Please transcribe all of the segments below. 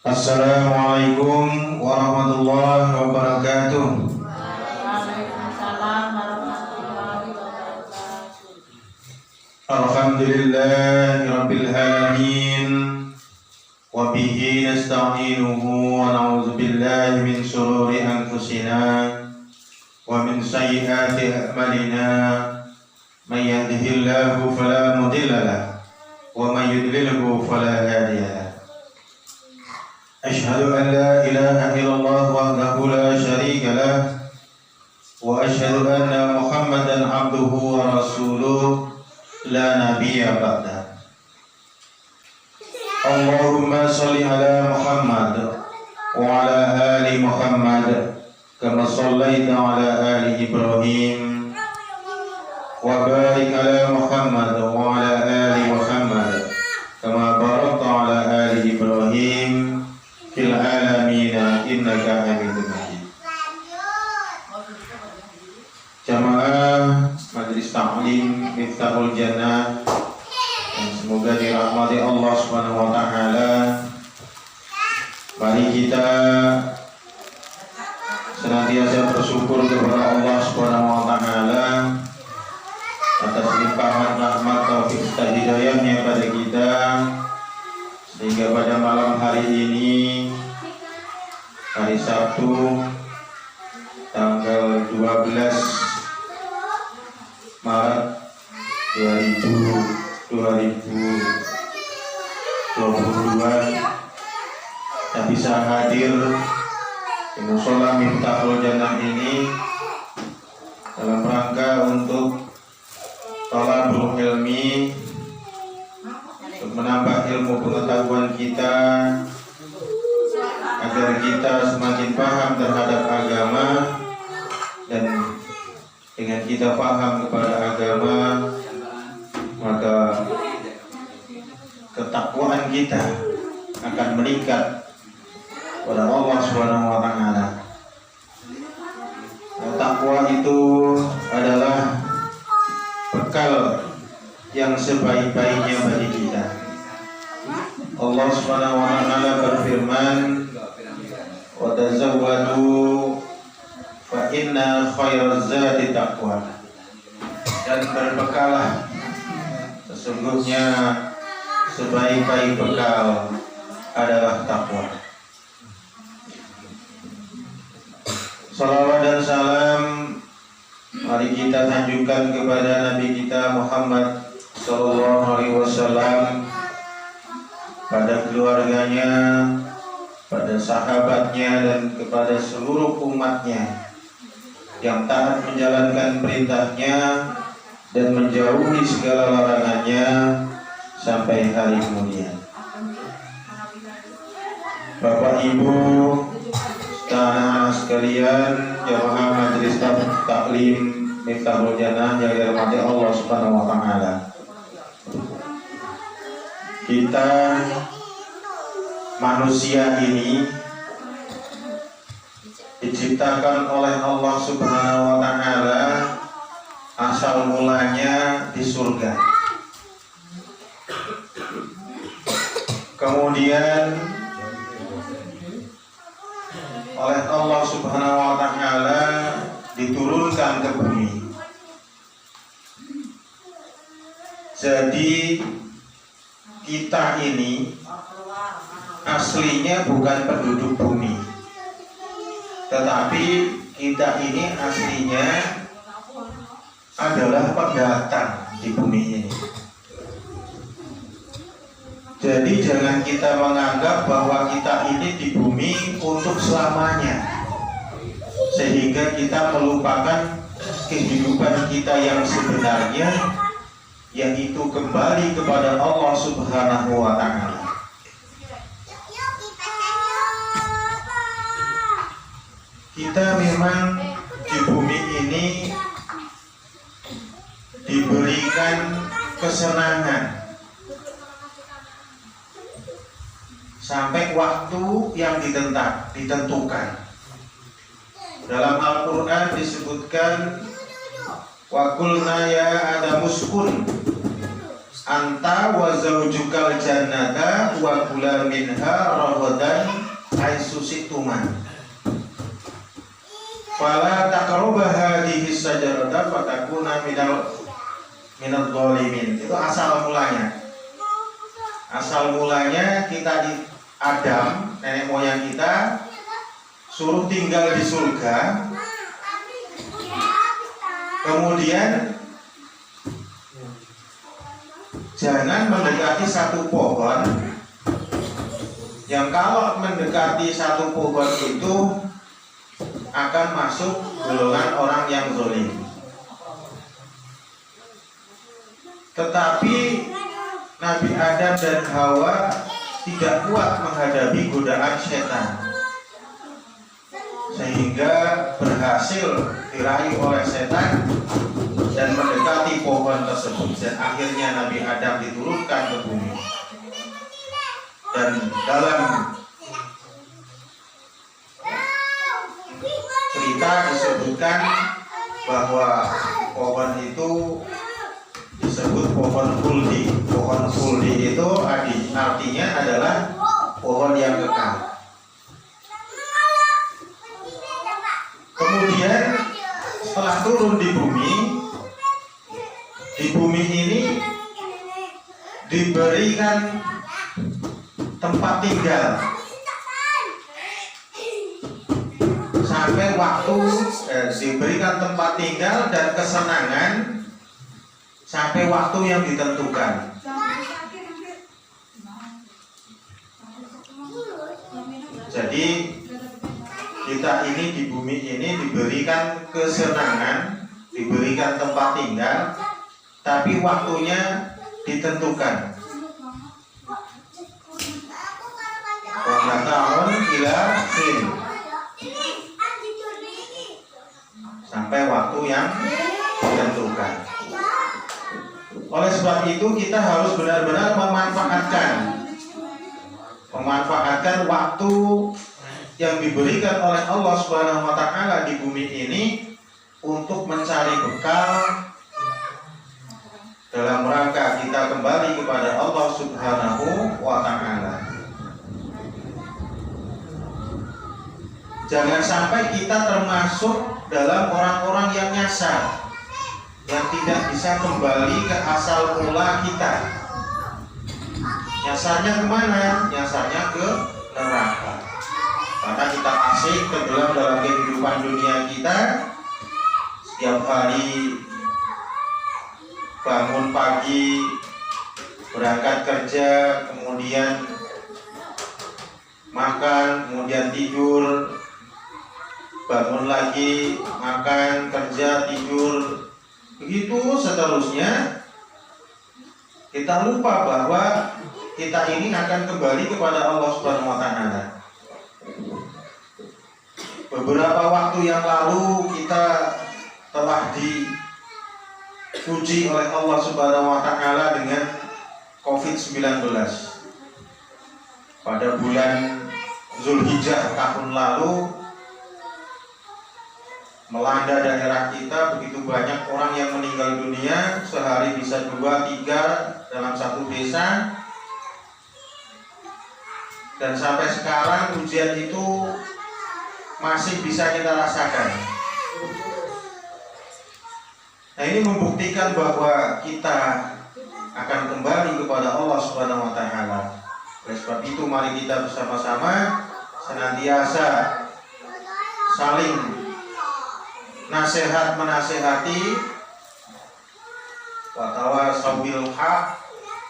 Assalamualaikum warahmatullahi wabarakatuh. Waalaikumsalam warahmatullahi wabarakatuh. Alhamdulillahi rabbil alamin. Wa bihi nasta'inuhu wa na'udzu billahi min shururi anfusina wa min sayyiati a'malina. May yahdihillahu fala mudilla lahu wa may yudlilhu fala hadiya lahu. أشهد أن لا إله إلا الله وحده لا شريك له وأشهد أن محمدا عبده ورسوله لا نبي بعده. اللهم صل على محمد وعلى آل محمد كما صليت على آل إبراهيم وبارك على محمد وعلى آل محمد كما باركت على آل إبراهيم fil alamina innaka hamidum majid. Jamaah Majelis Ta'lim Miftahul Jannah yang semoga dirahmati Allah Subhanahu wa taala. Mari kita senantiasa bersyukur kepada Allah Subhanahu wa taala atas limpahan rahmat taufik dan hidayahnya pada kita, sehingga pada malam hari ini, hari Sabtu tanggal 12 Maret 2022, kita bisa hadir di Mushola Miftahul Jannah ini dalam rangka untuk thalabul ilmi, untuk menambah ilmu pengetahuan kita agar kita semakin paham terhadap agama, dan dengan kita paham kepada agama maka ketakwaan kita akan meningkat kepada Allah Subhanahu wa taala. Takwa itu adalah bekal yang sebaik-baiknya bagi kita. Allah Subhanahu wa taala berfirman, "Wa tazawwadu fa inna khairaz zadi taqwa." Dan berbekalah, sesungguhnya sebaik-baik bekal adalah takwa. Salawat dan salam mari kita sanjungkan kepada Nabi kita Muhammad Sallallahu Alaihi Wasallam, pada keluarganya, pada sahabatnya, dan kepada seluruh umatnya yang taat menjalankan perintahnya dan menjauhi segala larangannya sampai hari kemudian. Bapak Ibu anak sekalian, jamaah Majelis Ta'lim Miftahul Jannah yang dirahmati Allah Subhanahu wa taala. Kita manusia ini diciptakan oleh Allah Subhanahu wa taala asal mulanya di surga. Kemudian oleh Allah Subhanahu wa taala diturunkan ke bumi. Jadi kita ini aslinya bukan penduduk bumi, tetapi kita ini aslinya adalah pendatang di bumi ini. Jadi jangan kita menganggap bahwa kita ini di bumi untuk selamanya, sehingga kita melupakan kehidupan kita yang sebenarnya, yaitu kembali kepada Allah Subhanahu wa taala. Kita memang di bumi ini diberikan kesenangan sampai waktu yang ditentukan. Dalam Al-Quran disebutkan, wa qulna ya Adamu uskun anta wa zaujukal jannata wa kula minha ragadan siktuma. Fala taqrabu hadhihi sajarata fatakuna minal zalimin. Itu asal mulanya. Asal mulanya kita di Adam, nenek moyang kita, suruh tinggal di surga. Kemudian jangan mendekati satu pohon yang kalau mendekati satu pohon itu akan masuk golongan orang yang zalim. Tetapi Nabi Adam dan Hawa tidak kuat menghadapi godaan setan, sehingga berhasil dirayu oleh setan dan mendekati pohon tersebut, dan akhirnya Nabi Adam diturunkan ke bumi. Dan dalam cerita disebutkan bahwa pohon itu disebut pohon khuldi. Pohon khuldi itu artinya adalah pohon yang kekal. Kemudian setelah turun di bumi ini diberikan tempat tinggal sampai waktu diberikan tempat tinggal dan kesenangan sampai waktu yang ditentukan. Jadi kita ini di bumi ini diberikan kesenangan, diberikan tempat tinggal, tapi waktunya ditentukan. Tahun ila fin, sampai waktu yang ditentukan. Oleh sebab itu kita harus benar-benar memanfaatkan waktu yang diberikan oleh Allah Subhanahu wa taala di bumi ini untuk mencari bekal dalam rangka kita kembali kepada Allah Subhanahu wa taala. Jangan sampai kita termasuk dalam orang-orang yang nyasar, yang tidak bisa kembali ke asal mula kita. Nyasarnya kemana? Nyasarnya ke neraka. Karena kita asik tenggelam dalam kehidupan dunia kita, setiap hari bangun pagi, berangkat kerja, kemudian makan, kemudian tidur, bangun lagi, makan, kerja, tidur, begitu seterusnya. Kita lupa bahwa kita ini akan kembali kepada Allah Subhanahu wa taala. Beberapa waktu yang lalu kita telah diuji oleh Allah Subhanahu wa taala dengan COVID-19. Pada bulan Zulhijjah tahun lalu melanda daerah kita, begitu banyak orang yang meninggal dunia, sehari bisa 2-3 dalam satu desa. Dan sampai sekarang ujian itu masih bisa kita rasakan. Nah, ini membuktikan bahwa kita akan kembali kepada Allah Subhanahu wa taala. Oleh sebab itu mari kita bersama-sama senantiasa saling nasihat menasihati, wa tawasau bil haq,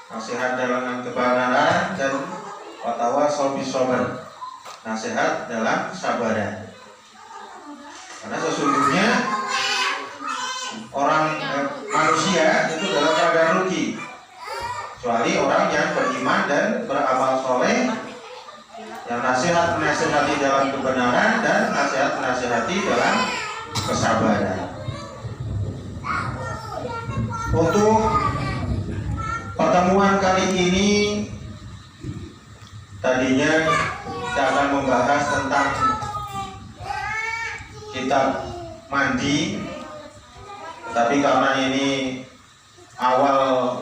nasihat dalam kebenaran, dan wa tawasau bis sabr, nasihat dalam sabaran. Karena sesungguhnya orang manusia itu dalam keadaan rugi, kecuali orang yang beriman dan beramal soleh, yang nasihat menasihati dalam kebenaran dan nasihat menasihati dalam kesabaran. Untuk pertemuan kali ini tadinya kita akan membahas tentang kitab mandi, tapi karena ini awal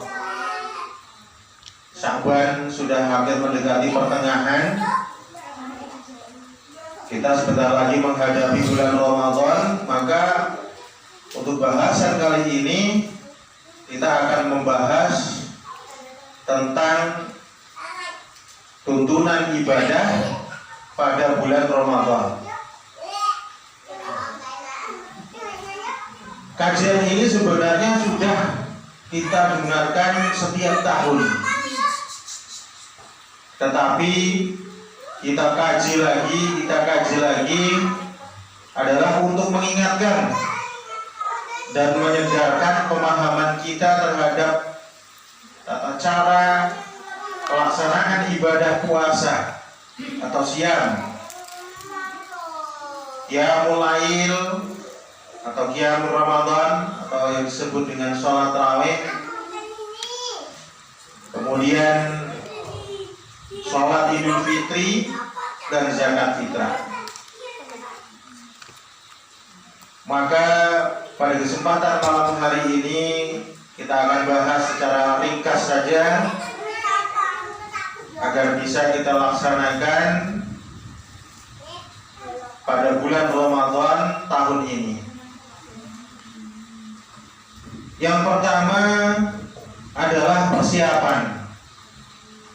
Sya'ban, sudah hampir mendekati pertengahan, Kita sebentar lagi menghadapi bulan Ramadan, maka untuk bahasan kali ini kita akan membahas tentang tuntunan ibadah pada bulan Ramadan. Kajian ini sebenarnya sudah kita dengarkan setiap tahun, tetapi kita kaji lagi adalah untuk mengingatkan dan menyegarkan pemahaman kita terhadap tata cara pelaksanaan ibadah puasa atau siam, qiyamul lail atau qiyamul Ramadan atau yang disebut dengan sholat tarawih, kemudian sholat Idul Fitri dan zakat fitrah. Maka pada kesempatan malam hari ini kita akan bahas secara ringkas saja agar bisa kita laksanakan pada bulan Ramadan tahun ini. Yang pertama adalah persiapan.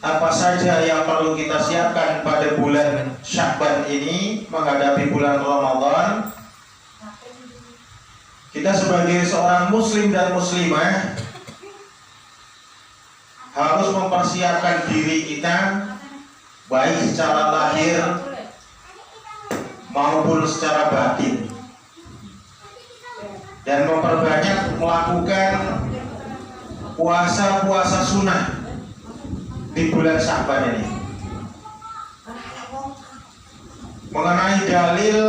Apa saja yang perlu kita siapkan pada bulan Sya'ban ini menghadapi bulan Ramadan? Kita sebagai seorang muslim dan muslimah harus mempersiapkan diri kita baik secara lahir maupun secara batin, dan memperbanyak melakukan puasa-puasa sunnah di bulan Sya'ban ini. Mengenai dalil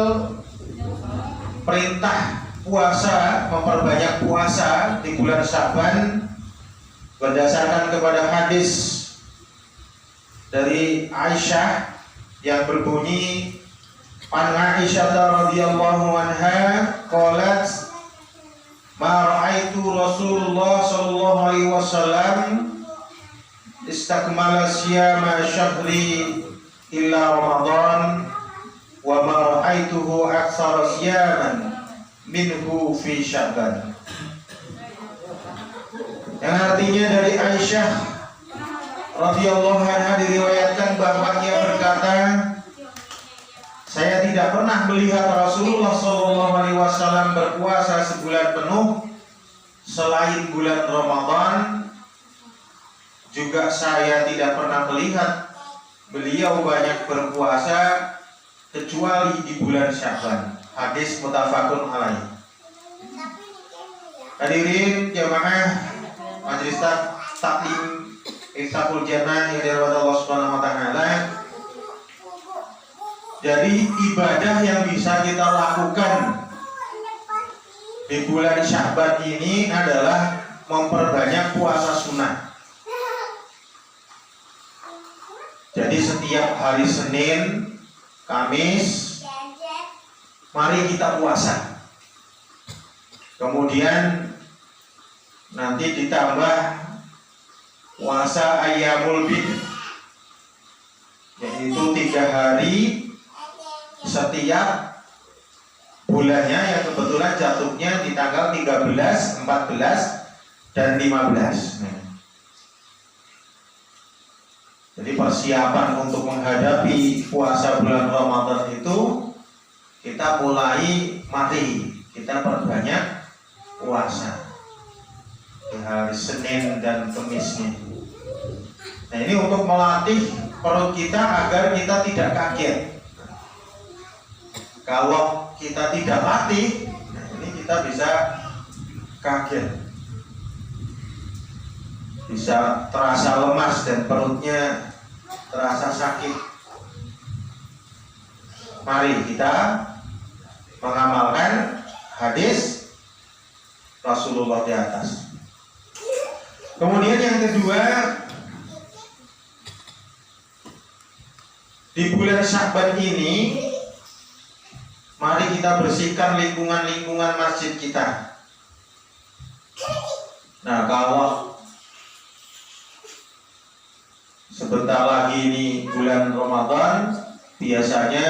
perintah puasa, memperbanyak puasa di bulan Sya'ban berdasarkan kepada hadis dari Aisyah yang berbunyi, An Aisyah radhiyallahu anha qalat ma ra'aitu Rasulullah sallallahu alaihi wasallam istakmala siyama syahri illa Ramadan wa ma ra'aituhu aktsara siyaman minhu fi Sya'ban. Yang artinya dari Aisyah radhiyallahu anha diriwayatkan bahwa ia berkata, saya tidak pernah melihat Rasulullah sallallahu alaihi wasallam berpuasa sebulan penuh selain bulan Ramadan. Juga saya tidak pernah melihat beliau banyak berpuasa kecuali di bulan Sya'ban. Hadis muttafaqun alaih. Hadirin jamaah Majelis Taklim Iftahul Jannah yang dirahmati Allah Subhanahu wa taala. Jadi ibadah yang bisa kita lakukan di bulan Sya'ban ini adalah memperbanyak puasa sunnah. Jadi setiap hari Senin, Kamis, mari kita puasa. Kemudian nanti ditambah puasa Ayyamul Bid, yaitu 3 hari setiap bulannya, yang kebetulan jatuhnya di tanggal 13, 14, dan 15. Jadi persiapan untuk menghadapi puasa bulan Ramadan itu kita mulai, mari kita perbanyak puasa di hari Senin dan Kemisnya. Nah, ini untuk melatih perut kita agar kita tidak kaget. Kalau kita tidak latih, nah ini kita bisa kaget, bisa terasa lemas dan perutnya terasa sakit. Mari kita mengamalkan hadis Rasulullah di atas. Kemudian yang kedua, di bulan Sya'ban ini mari kita bersihkan lingkungan-lingkungan masjid kita. Nah, kalau sebentar lagi ini bulan Ramadan, biasanya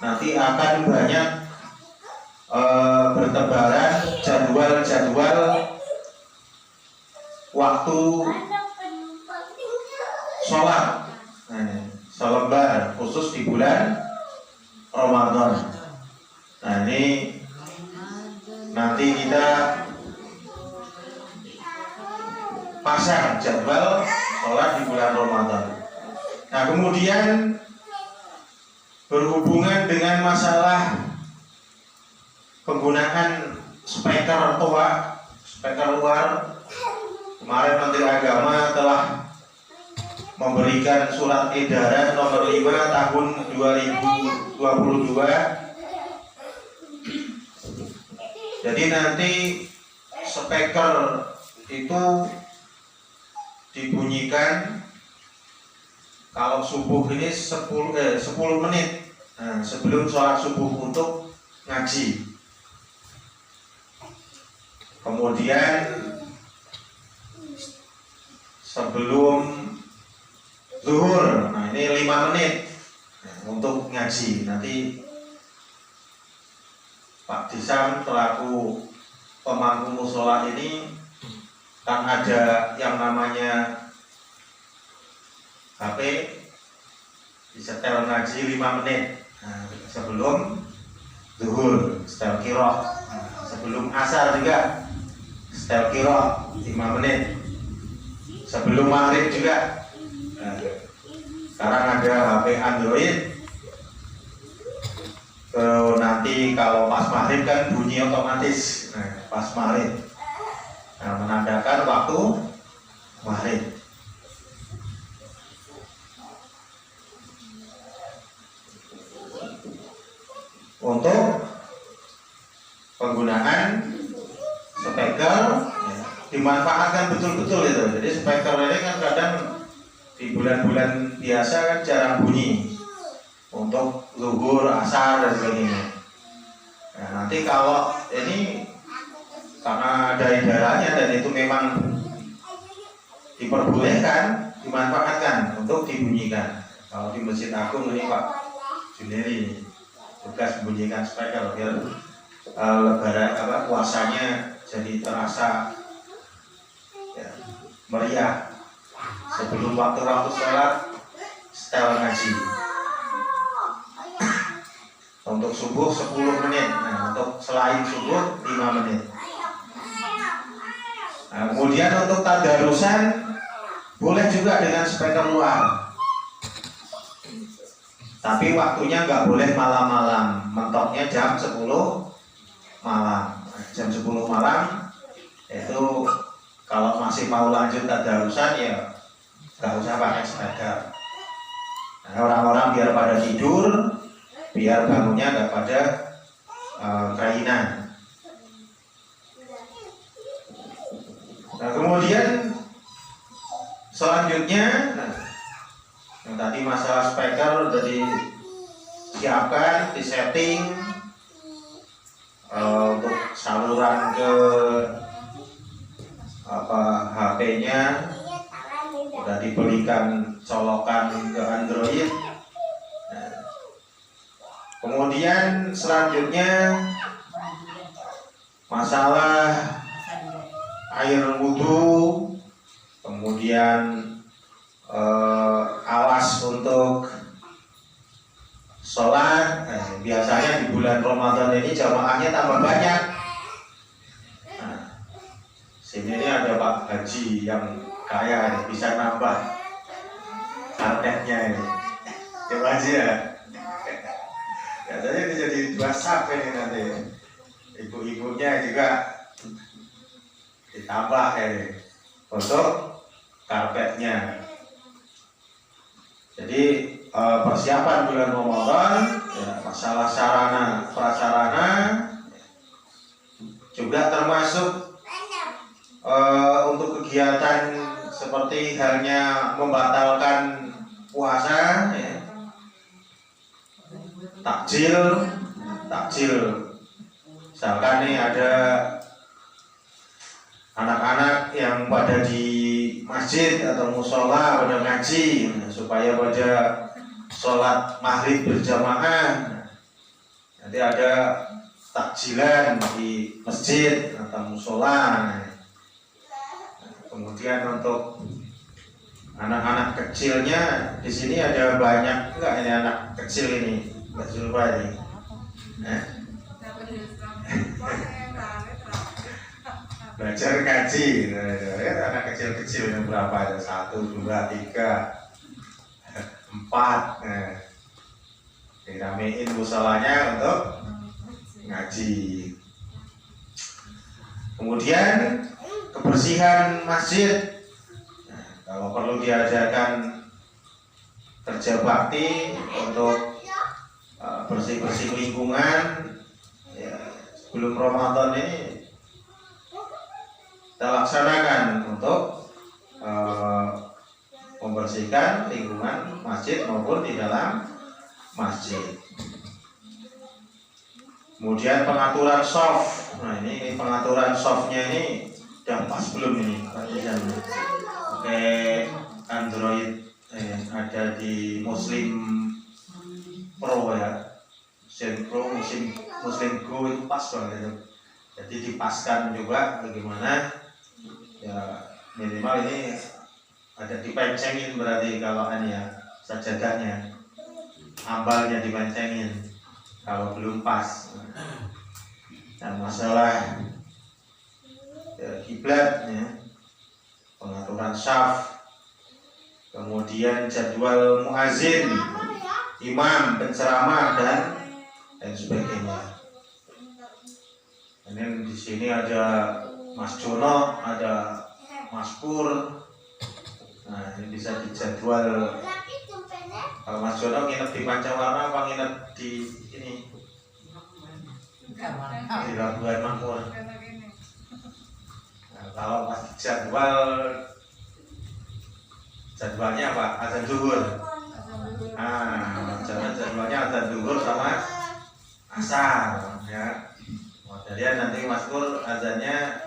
nanti akan banyak bertebaran jadwal-jadwal waktu sholat selembar khusus di bulan Ramadan. Nah ini nanti kita pasang jadwal sholat di bulan Ramadan. Nah kemudian berhubungan dengan masalah penggunaan speaker tua, speaker luar, kemarin Menteri Agama telah memberikan surat edaran nomor 5 tahun 2022. Jadi nanti speaker itu dibunyikan kalau subuh ini 10 menit sebelum sholat subuh untuk ngaji. Kemudian sebelum zuhur, nah ini 5 menit untuk ngaji. Nanti Pak Disam selaku pemangku musola ini kan ada yang namanya HP disetel ngaji 5 menit sebelum zuhur, setel qiraah. Sebelum asar juga setel qiraah 5 menit. Sebelum maghrib juga. Sekarang ada HP Android. Nanti kalau pas maghrib kan bunyi otomatis. Pas maghrib. Menandakan waktu maghrib. Untuk penggunaan speaker dimanfaatkan betul-betul itu. Jadi speaker ini kan kadang di bulan-bulan biasa kan jarang bunyi untuk zuhur, asar dan sebagainya. Nah, nanti kalau ini karena ada edarannya dan itu memang diperbolehkan, dimanfaatkan untuk dibunyikan. Kalau di Masjid Agung ini Pak Juneri tugas membunyikan speaker biar lebaran puasanya jadi terasa meriah. Sebelum waktu-waktu sholat setel ngaji. Untuk subuh 10 menit. Nah, untuk selain subuh 5 menit. Nah, kemudian untuk tadarusan boleh juga dengan speaker luar. Tapi waktunya nggak boleh malam-malam. Mentoknya jam 10 malam. Jam 10 malam itu kalau masih mau lanjut tadarusan ya nggak usah pakai speaker. Nah, orang-orang biar pada tidur, biar bangunnya nggak pada kelainan. Nah kemudian selanjutnya, yang tadi masalah speaker udah disiapkan, disetting untuk saluran ke HP-nya. Udah dibelikan colokan ke Android. Nah, kemudian selanjutnya masalah air wudhu, kemudian alas untuk sholat. Biasanya di bulan Ramadan ini jamaahnya tambah banyak. Nah, sini ini ada Pak Haji yang kaya ini, bisa nambah karpetnya ini. Coba aja ya. Katanya ini jadi 2 sap ini nanti. Ibu-ibunya juga ditambah ini untuk karpetnya. Jadi persiapan bulan Ramadan, masalah sarana prasarana juga termasuk untuk kegiatan seperti halnya membatalkan puasa, takjil. Misalkan nih ada anak-anak yang pada di masjid atau musola pada ngaji, supaya pada sholat maghrib berjamaah. Nanti ada takjilan di masjid atau musola. Kemudian untuk anak-anak kecilnya di sini ada banyak enggak ini anak kecil ini, Mbak Zulfa ini? Belajar ngaji, anak kecil-kecil yang berapa ada 1, 2, 3, 4. Diramein musolanya untuk ngaji. Kemudian kebersihan masjid. Kalau perlu diadakan kerja bakti untuk bersih-bersih lingkungan, ya, sebelum Ramadan ini kita laksanakan untuk membersihkan lingkungan masjid maupun di dalam masjid. Kemudian pengaturan soft. Nah ini pengaturan softnya ini udah pas belum ini? Pakai Android ada di Muslim Pro ya, Muslim Pro, Muslim Go itu pas banget itu. Jadi dipaskan juga bagaimana ya, minimal ini ada dipencengin berarti kalau ini ya sajadahnya, ambalnya dipencengin kalau belum pas. Nah masalah ya, kiblatnya, pengaturan syaf, kemudian jadwal muazin, imam, penceramah dan sebagainya. Ini di sini ada Mas Jono, ada Mas Pur. Nah ini bisa dijadwal. Kalau Mas Jono nginep di Pancawarna apa nginep di ini? Di Labuan Makmur. Nah, kalau pas jadwalnya apa? Azan zuhur. Jadwalnya azan zuhur sama asar ya. Kemudian nanti Mas Pur azannya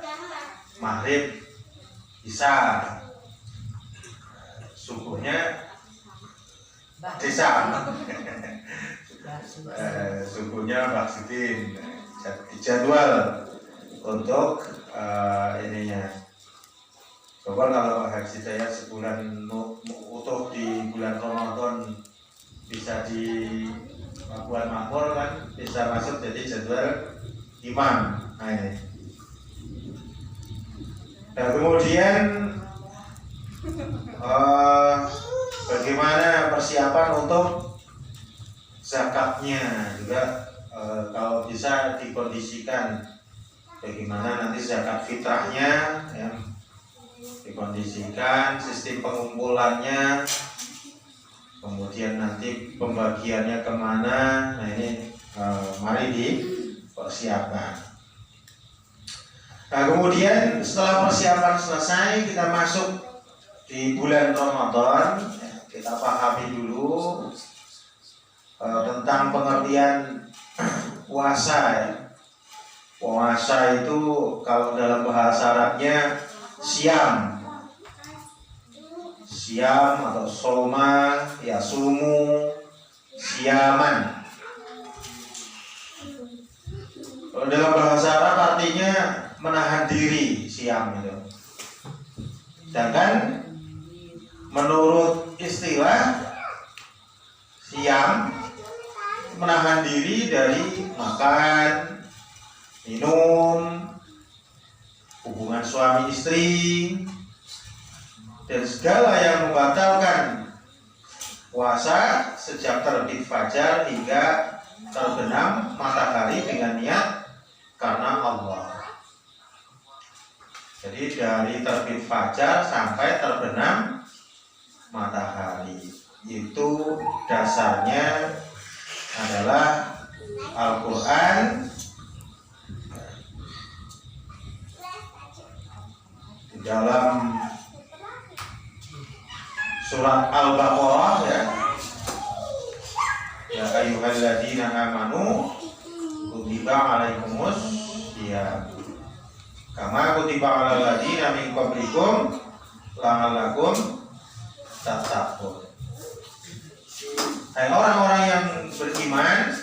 maghrib, isya, subuhnya desa, subuhnya Baksidin. Jadwal untuk ininya. Coba kalau Haji Dayat sebulan utuh di bulan Ramadan bisa di Labuan Makmur kan bisa masuk jadi jadwal imam. Nah ini. Dan kemudian bagaimana persiapan untuk zakatnya juga, kalau bisa dikondisikan bagaimana nanti zakat fitrahnya ya, dikondisikan sistem pengumpulannya, kemudian nanti pembagiannya kemana. Nah ini mari dipersiapkan. Nah kemudian setelah persiapan selesai, kita masuk di bulan Ramadan. Kita pahami dulu tentang pengertian puasa ya. Puasa itu kalau dalam bahasa Arabnya siam atau soma, ya sumu, siaman. Kalau dalam bahasa Arab artinya menahan diri, siam itu. Sedangkan menurut istilah siam menahan diri dari makan, minum, hubungan suami istri, dan segala yang membatalkan puasa sejak terbit fajar hingga terbenam matahari dengan niat karena Allah. Jadi dari terbit fajar sampai terbenam matahari itu dasarnya adalah Al-Quran. Di dalam surat Al-Baqarah ya, ya ayyuhalladzina amanu kutiba alaikumus ya kama kutiba alal ladzina min qablikum la'allakum tattaqun. Hai orang-orang yang beriman,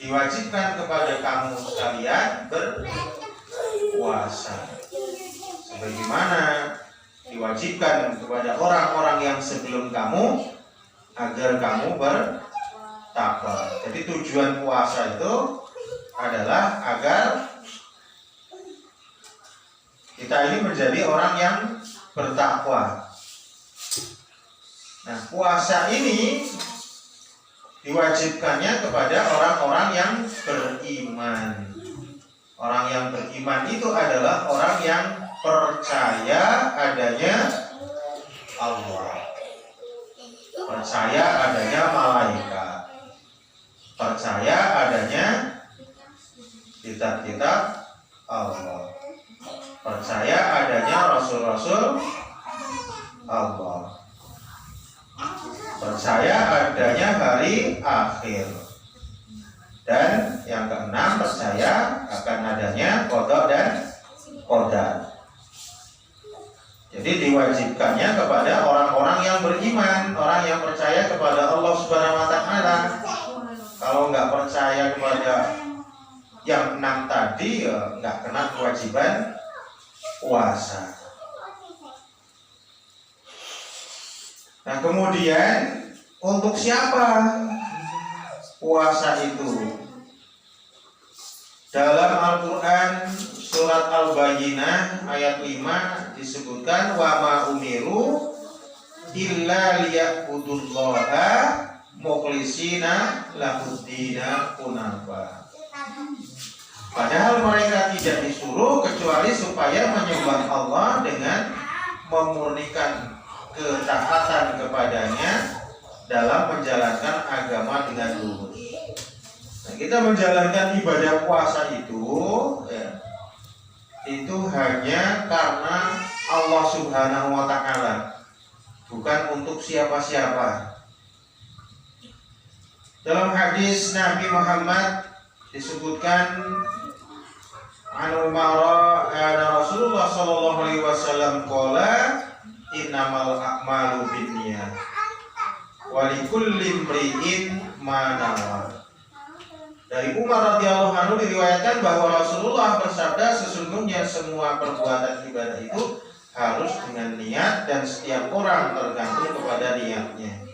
diwajibkan kepada kamu sekalian berpuasa sebagaimana diwajibkan kepada orang-orang yang sebelum kamu agar kamu bertakwa. Jadi tujuan puasa itu adalah agar kita ini menjadi orang yang bertakwa. Nah, puasa ini diwajibkannya kepada orang-orang yang beriman. Orang yang beriman itu adalah orang yang percaya adanya Allah, percaya adanya malaikat, percaya adanya kitab-kitab Allah, percaya adanya rasul-rasul Allah, percaya adanya hari akhir, dan yang keenam percaya akan adanya qada dan qadar. Jadi diwajibkannya kepada orang-orang yang beriman, orang yang percaya kepada Allah Subhanahu wa taala. Kalau nggak percaya kepada yang 6 tadi, ya nggak kena kewajiban puasa. Nah, kemudian untuk siapa puasa itu? Dalam Al-Quran surat Al-Bayyinah ayat 5 disebutkan wa ma umiru illa liya'budullaha mukhlisina lahuddina hunafa. Padahal mereka tidak disuruh kecuali supaya menyembah Allah dengan memurnikan ketaatan kepadanya dalam menjalankan agama dengan lurus. Nah, kita menjalankan ibadah puasa itu itu hanya karena Allah Subhanahu wa taala, bukan untuk siapa-siapa. Dalam hadis Nabi Muhammad disebutkan Rasulullah sallallahu alaihi wasallam qala innamal a'malu binniyat wa likulli imri'in ma nawa. Dari Umar radhiyallahu anhu diriwayatkan bahwa Rasulullah bersabda, sesungguhnya semua perbuatan ibadah itu harus dengan niat dan setiap orang tergantung kepada niatnya.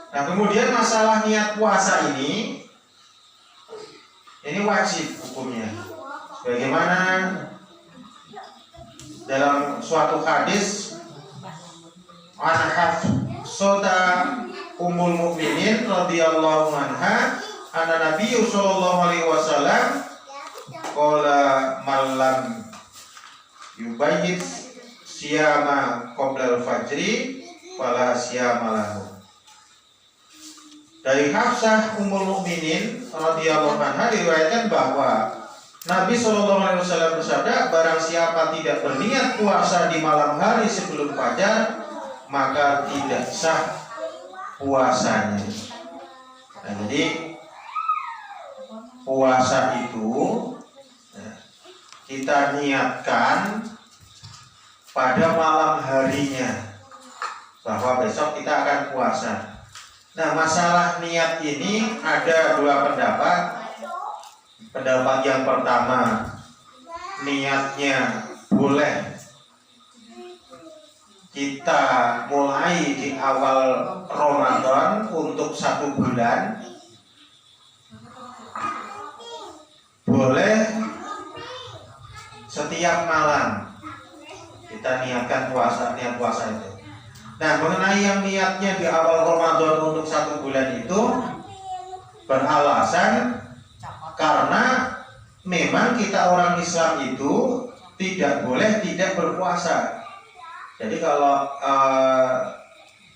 Nah, kemudian masalah niat puasa ini wajib hukumnya. Bagaimana dalam suatu hadis Hafsah Ummul Mukminin radhiyallahu anha, anna Nabi sallallahu alaihi wasallam qala man lam yubayyit siyama qabla al-fajri fala siyama lahu. Dari Hafsah Ummul Mukminin radhiyallahu anha diriwayatkan bahwa Nabi sallallahu alaihi wasallam bersabda, barang siapa tidak berniat puasa di malam hari sebelum fajar, maka tidak sah puasanya. Nah, jadi puasa itu kita niatkan pada malam harinya bahwa besok kita akan puasa. Nah, masalah niat ini ada dua pendapat. Pendapat yang pertama, niatnya boleh kita mulai di awal Ramadan untuk 1 bulan, boleh setiap malam kita niatkan niat puasa itu. Nah, mengenai yang niatnya di awal Ramadan untuk 1 bulan itu beralasan karena memang kita orang Islam itu tidak boleh tidak berpuasa. Jadi kalau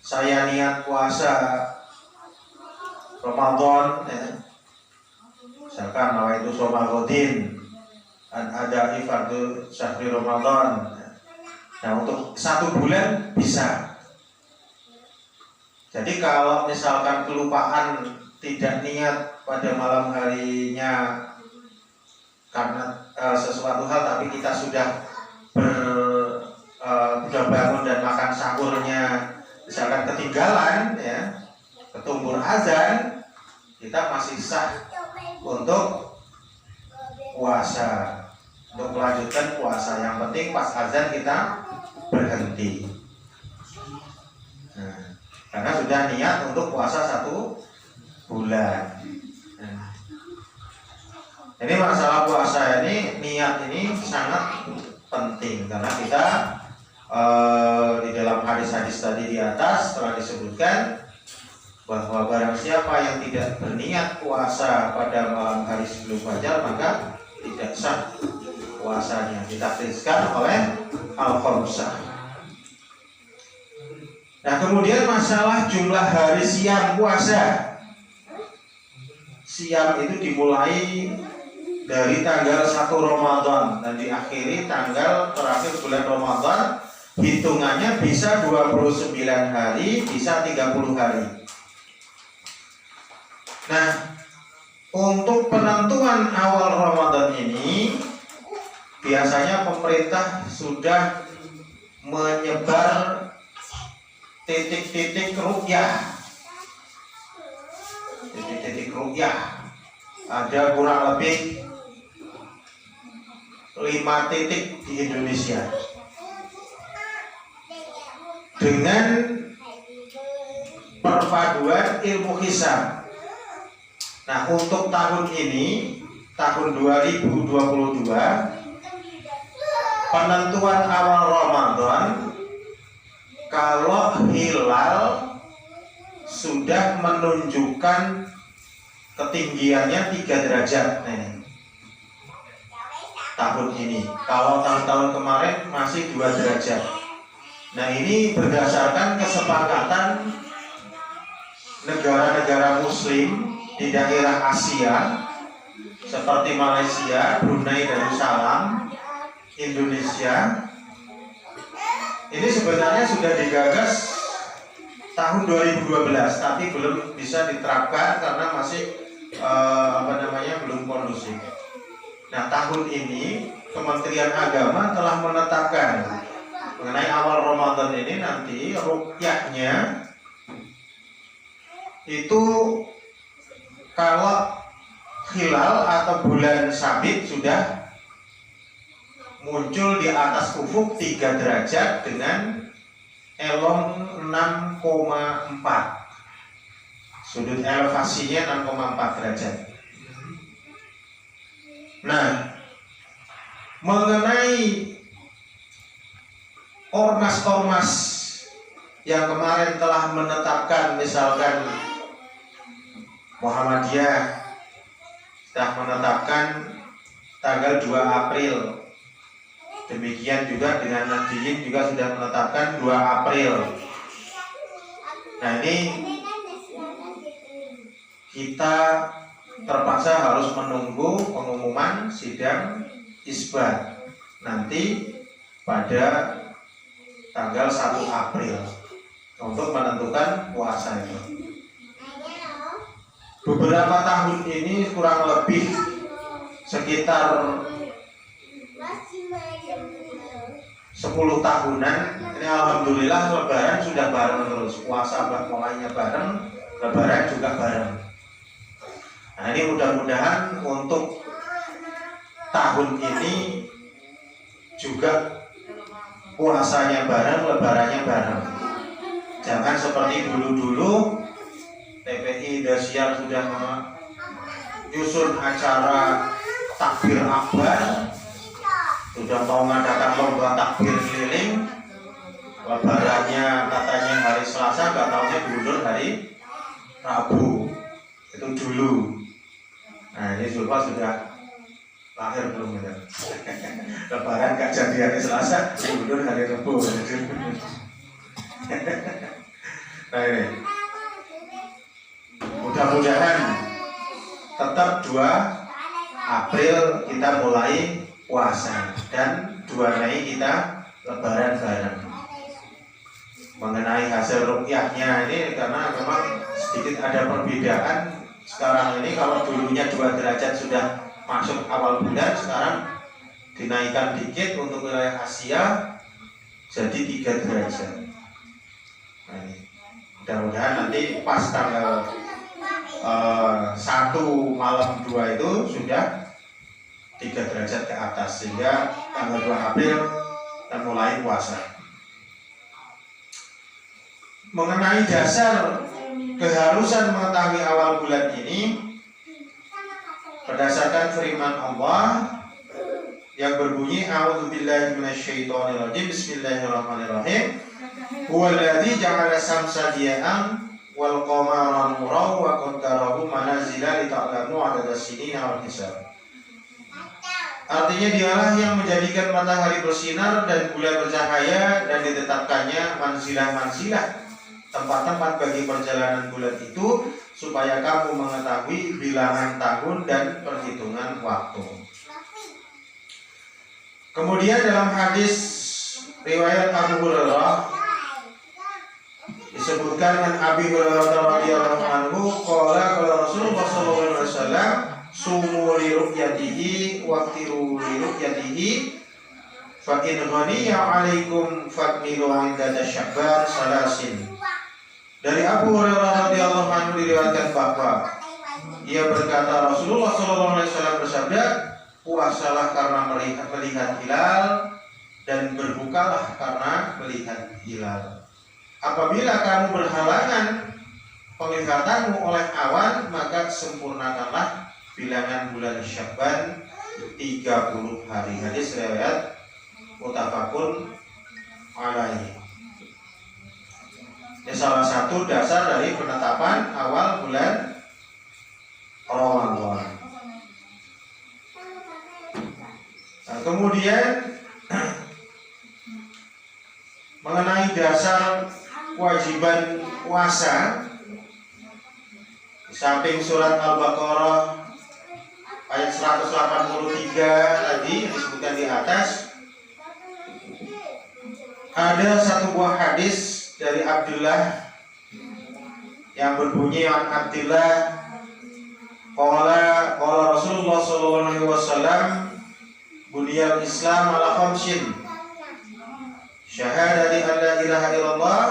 saya niat puasa Ramadan, misalkan nawaitu Ramadan, ada ifardhu syahri Ramadan. Nah, untuk 1 bulan bisa. Jadi kalau misalkan kelupaan tidak niat pada malam harinya karena sesuatu hal, tapi kita sudah bangun dan makan sahurnya misalkan ketinggalan, ketumbur azan, kita masih sah untuk puasa, untuk melanjutkan puasa. Yang penting pas azan kita berhenti. Nah, karena sudah niat untuk puasa 1 bulan. Nah, ini masalah puasa ini, niat ini sangat penting karena kita di dalam hadis-hadis tadi di atas telah disebutkan bahwa barang siapa yang tidak berniat puasa pada malam hari sebelum fajar maka tidak sah puasanya, ditakdirkan oleh Al-Khamsah. Nah, kemudian masalah jumlah hari siam puasa. Siam itu dimulai dari tanggal 1 Ramadan dan diakhiri tanggal terakhir bulan Ramadan. Hitungannya bisa 29 hari, bisa 30 hari. Nah, untuk penentuan awal Ramadan ini biasanya pemerintah sudah menyebar titik-titik ruqyah. Titik-titik ruqyah ada kurang lebih 5 titik di Indonesia dengan perpaduan ilmu hisab. Nah, untuk tahun ini, tahun 2022, penentuan awal Ramadan, kalau hilal sudah menunjukkan ketinggiannya 3 derajat. Tahun ini, kalau tahun-tahun kemarin masih 2 derajat. Nah, ini berdasarkan kesepakatan negara-negara Muslim di daerah Asia seperti Malaysia, Brunei Darussalam, Indonesia. Ini sebenarnya sudah digagas tahun 2012, tapi belum bisa diterapkan karena masih belum kondusif. Nah, tahun ini Kementerian Agama telah menetapkan mengenai awal Ramadan ini nanti ruqyahnya itu kalau hilal atau bulan sabit sudah muncul di atas ufuk 3 derajat dengan elong 6,4, sudut elevasinya 6,4 derajat. Nah, mengenai ormas-ormas yang kemarin telah menetapkan, misalkan Muhammadiyah sudah menetapkan tanggal 2 April, demikian juga dengan Nahdiyin juga sudah menetapkan 2 April. Nah, ini kita terpaksa harus menunggu pengumuman sidang isbat nanti pada tanggal 1 April untuk menentukan puasa itu. Beberapa tahun ini kurang lebih sekitar 10 tahunan ini alhamdulillah lebaran sudah bareng terus, puasa mulainya bareng, lebaran juga bareng. Nah, ini mudah-mudahan untuk tahun ini juga puasanya bareng, lebarannya bareng. Jangan seperti dulu-dulu TPI Indosiar sudah menyusun acara takbir akbar, sudah mau mengadakan lomba takbir keliling, lebarannya katanya hari Selasa, gak taunya diundur hari Rabu. Itu dulu. Nah, ini Zulfa sudah lahir belum ya? Lebaran gak jadi hari Selasa, diundur hari Rabu. Nah, ini mudah-mudahan tetap 2 April kita mulai puasa dan 2 Mei kita lebaran bareng. Mengenai hasil ruqyahnya ini karena memang sedikit ada perbedaan sekarang ini. Kalau dulunya 2 derajat sudah masuk awal bulan, sekarang dinaikkan dikit untuk wilayah Asia jadi 3 derajat. Nah, ini Mudah-mudahan nanti pas tanggal 1 malam 2 itu sudah 3 derajat ke atas, sehingga tanggal 2 April kita mulai puasa. Mengenai dasar keharusan mengetahui awal bulan ini, berdasarkan firman Allah yang berbunyi a'udzubillahi minasyaitonirrajim, bismillahirrahmanirrahim, huwallazi ja'ala samsa diya'an wal qamara nuran wa qaddarahu manazila lita'lamu 'adadas sinina wal hisab. Artinya dialah yang menjadikan matahari bersinar dan bulan bercahaya dan ditetapkannya manzilah-manzilah, tempat-tempat bagi perjalanan bulan itu, supaya kamu mengetahui bilangan tahun dan perhitungan waktu. Kemudian dalam hadis riwayat Abu Hurairah disebutkan dengan Abi Hurairah radhiyallahu anhu, qala Rasulullah sallallahu alaihi wasallam, sumu li ru'yatihi waqtiru li ru'yatihi fa in ghaniya 'alaikum fakmilu 'inda Sya'ban salasin. Dari Abu Hurairah radhiyallahu anhu diriwayatkan bahwa ia berkata, Rasulullah sallallahu alaihi wasallam bersabda, puasalah karena melihat hilal dan berbukalah karena melihat hilal. Apabila kamu berhalangan penglihatanmu oleh awan, maka sempurnakanlah bilangan bulan Sya'ban 30 hari. Hadis riwayat muttafaqun alaihi. Ini salah satu dasar dari penetapan awal bulan Ramadan. Nah, kemudian mengenai dasar kewajiban puasa, di samping surat Al-Baqarah ayat 183 tadi yang disebutkan di atas, ada satu buah hadis dari Abdullah yang berbunyi an Abdullah qala Rasulullah sallallahu alaihi wasallam, buniyal Islam ala khamsin, syahadati an la ilaha illallah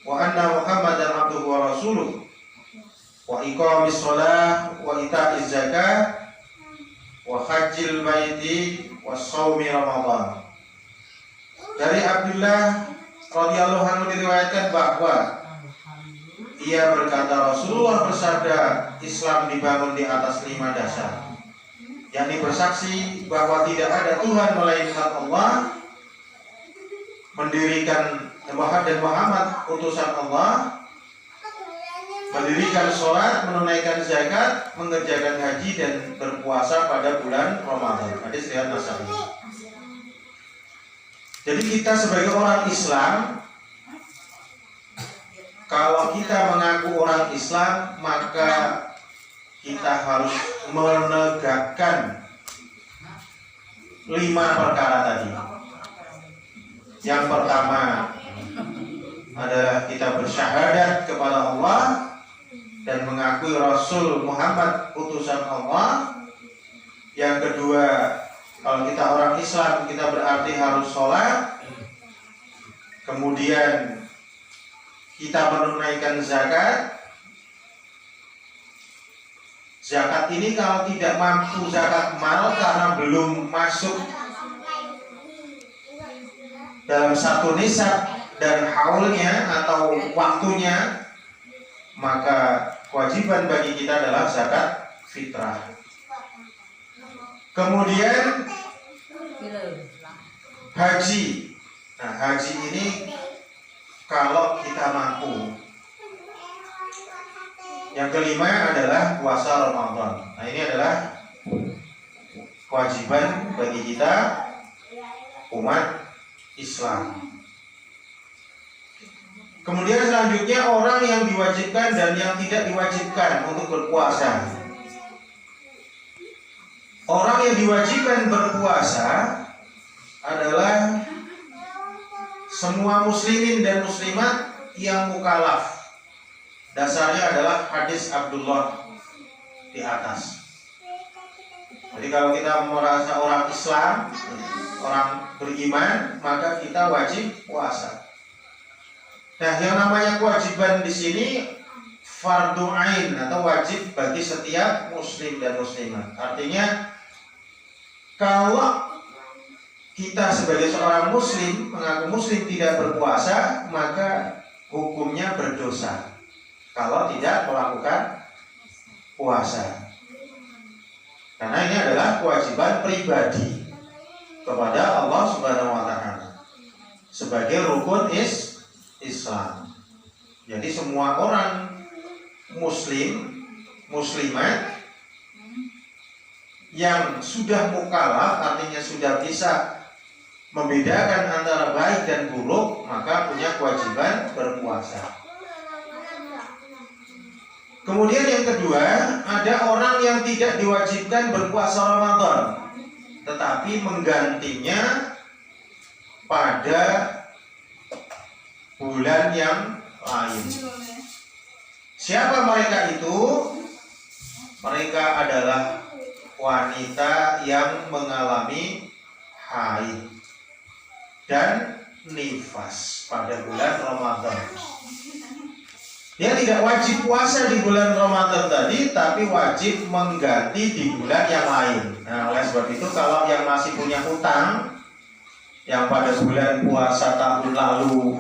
wa anna Muhammadan abduhu wa rasuluh, wa iqamis shalah wa ita'iz zakah wa hajjil baiti wa shaumi ramadan. Dari Abdullah radhiyallahu anhu diriwayatkan bahwa ia berkata, Rasulullah bersabda, Islam dibangun di atas 5 dasar, yakni bersaksi bahwa tidak ada Tuhan melainkan Allah, mendirikan dan Muhammad utusan Allah, mendirikan sholat, menunaikan zakat, mengerjakan haji, dan berpuasa pada bulan Ramadan. Hadis riwayat Nasa'i. Jadi kita sebagai orang Islam, kalau kita mengaku orang Islam, maka kita harus menegakkan 5 perkara tadi. Yang pertama adalah kita bersyahadat kepada Allah dan mengakui Rasul Muhammad utusan Allah. Yang kedua, kalau kita orang Islam, kita berarti harus sholat. Kemudian kita menunaikan zakat. Zakat ini kalau tidak mampu zakat mal karena belum masuk dalam satu nisab dan haulnya atau waktunya, maka kewajiban bagi kita adalah zakat fitrah. Kemudian haji. Nah, haji ini kalau kita mampu. Yang kelima adalah puasa Ramadan. Nah, ini adalah kewajiban bagi kita umat Islam. Kemudian selanjutnya orang yang diwajibkan dan yang tidak diwajibkan untuk berpuasa. Orang yang diwajibkan berpuasa adalah semua muslimin dan muslimat yang mukallaf. Dasarnya adalah hadis Abdullah di atas. Jadi kalau kita merasa orang Islam, orang beriman, maka kita wajib puasa. Nah, yang namanya kewajiban di sini fardhu ain atau wajib bagi setiap muslim dan muslimat. Artinya kalau kita sebagai seorang muslim mengaku muslim tidak berpuasa, maka hukumnya berdosa kalau tidak melakukan puasa. Karena ini adalah kewajiban pribadi kepada Allah Subhanahu wa taala sebagai rukun Islam. Jadi semua orang muslim, muslimat yang sudah mukallaf, artinya sudah bisa membedakan antara baik dan buruk, maka punya kewajiban berpuasa. Kemudian yang kedua, ada orang yang tidak diwajibkan berpuasa Ramadan, tetapi menggantinya pada bulan yang lain. Siapa mereka itu? Mereka adalah wanita yang mengalami haid dan nifas pada bulan Ramadan. Dia tidak wajib puasa di bulan Ramadan tadi, tapi wajib mengganti di bulan yang lain. Nah, oleh sebab itu kalau yang masih punya hutang, yang pada bulan puasa tahun lalu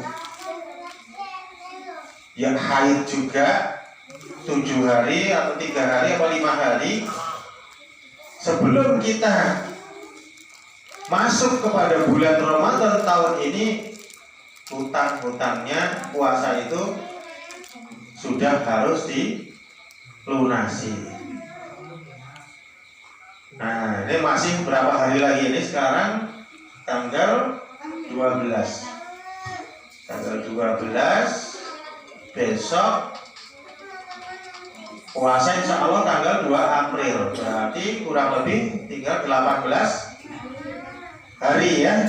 yang haid juga 7 hari atau 3 hari atau 5 hari, sebelum kita masuk kepada bulan Ramadan tahun ini, hutang-hutangnya puasa itu sudah harus dilunasi. Nah, ini masih berapa hari lagi? Ini sekarang tanggal 12. Tanggal 12 besok puasa insya Allah tanggal 2 April. Berarti kurang lebih tinggal 18 hari ya.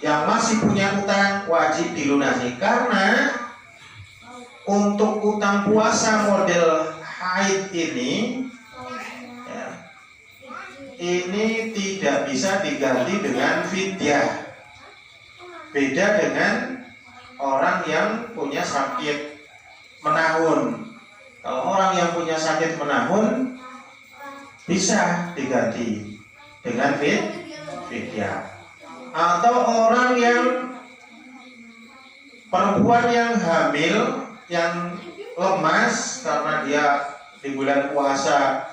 Yang masih punya utang wajib dilunasi, karena untuk utang puasa model haid ini ya, ini tidak bisa diganti dengan fidyah. Beda dengan orang yang punya sakit menahun. Kalau orang yang punya sakit menahun bisa diganti dengan fidyah. Atau orang yang perempuan yang hamil, yang lemas karena dia di bulan puasa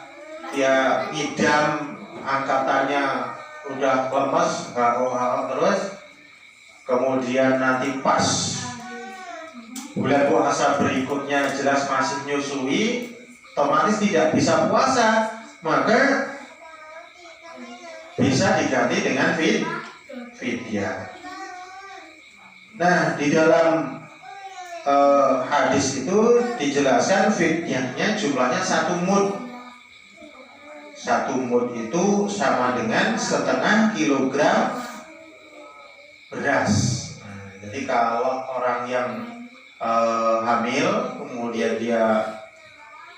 dia ngidam, angkatannya udah lemes, terus kemudian nanti pas bulan puasa berikutnya jelas masih nyusui, otomatis tidak bisa puasa, maka bisa diganti dengan fidyah. Nah, di dalam hadis itu dijelaskan fidyahnya jumlahnya 1 mud. 1 mud itu sama dengan setengah kilogram beras. Nah, jadi kalau orang yang hamil kemudian dia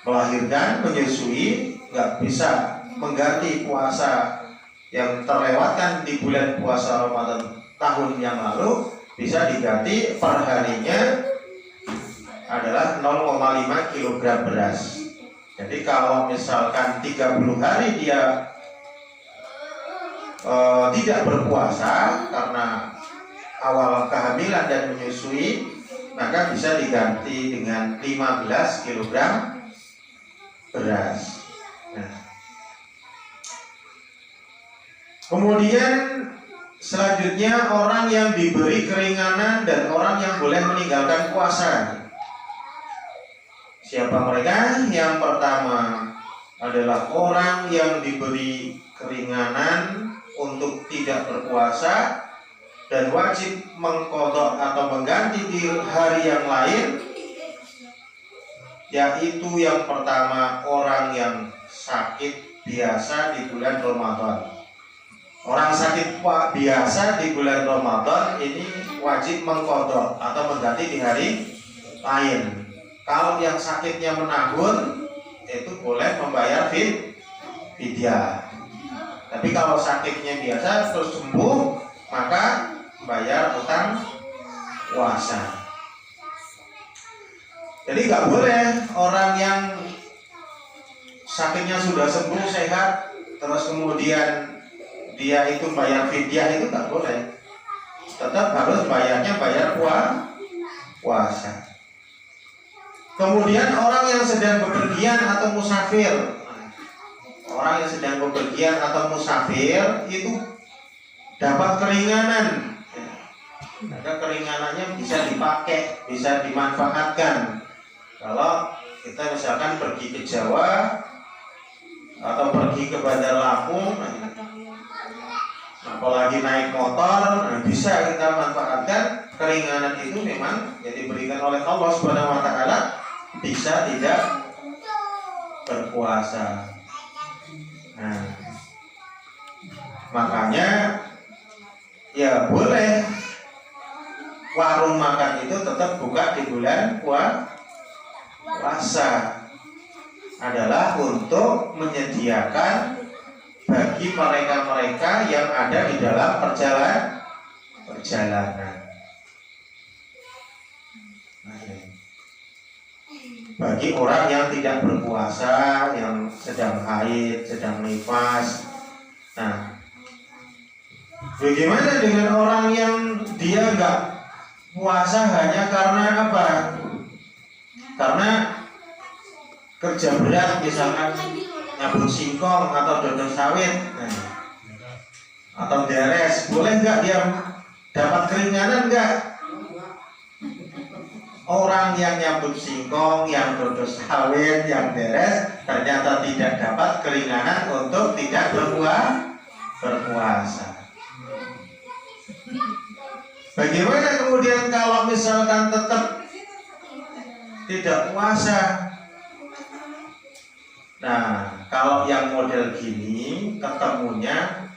melahirkan, menyusui, nggak bisa mengganti puasa yang terlewatkan di bulan puasa Ramadan tahun yang lalu, bisa diganti perharinya adalah 0,5 kg beras. Jadi kalau misalkan 30 hari dia tidak berpuasa karena awal kehamilan dan menyusui, maka bisa diganti dengan 15 kg beras. Nah, kemudian selanjutnya orang yang diberi keringanan dan orang yang boleh meninggalkan puasa. Siapa mereka? Yang pertama adalah orang yang diberi keringanan untuk tidak berpuasa dan wajib mengqadha atau mengganti di hari yang lain, yaitu yang pertama orang yang sakit biasa di bulan Ramadan. Orang sakit biasa di bulan Ramadan ini wajib mengqadha atau mengganti di hari lain. Kalau yang sakitnya menahun, itu boleh membayar fidyah. Tapi kalau sakitnya biasa terus sembuh, maka bayar utang puasa. Jadi nggak boleh orang yang sakitnya sudah sembuh sehat terus kemudian dia itu bayar fidyah, itu nggak boleh. Tetap harus bayarnya bayar puasa. Kemudian orang yang sedang bepergian atau musafir, orang yang sedang bepergian atau musafir itu dapat keringanan. Ada keringanannya bisa dipakai, bisa dimanfaatkan. Kalau kita misalkan pergi ke Jawa atau pergi ke Bandar Lampung, apalagi naik motor, bisa kita manfaatkan keringanan itu. Memang yang diberikan oleh Allah Subhanahu wa taala, bisa tidak berpuasa. Nah, makanya ya boleh warung makan itu tetap buka di bulan puasa, adalah untuk menyediakan bagi mereka-mereka yang ada di dalam perjalanan. Bagi orang yang tidak berpuasa, yang sedang haid, sedang nifas. Nah, bagaimana dengan orang yang dia nggak puasa hanya karena apa? Karena kerja berat, misalkan nyabut singkong atau dodol sawit, atau beres, boleh nggak dia dapat keringanan nggak? Orang yang nyabut singkong, yang dodol sawit, yang beres, ternyata tidak dapat keringanan untuk tidak berpuasa. Bagaimana kemudian kalau misalkan tetap tidak puasa? Nah, kalau yang model gini ketemunya,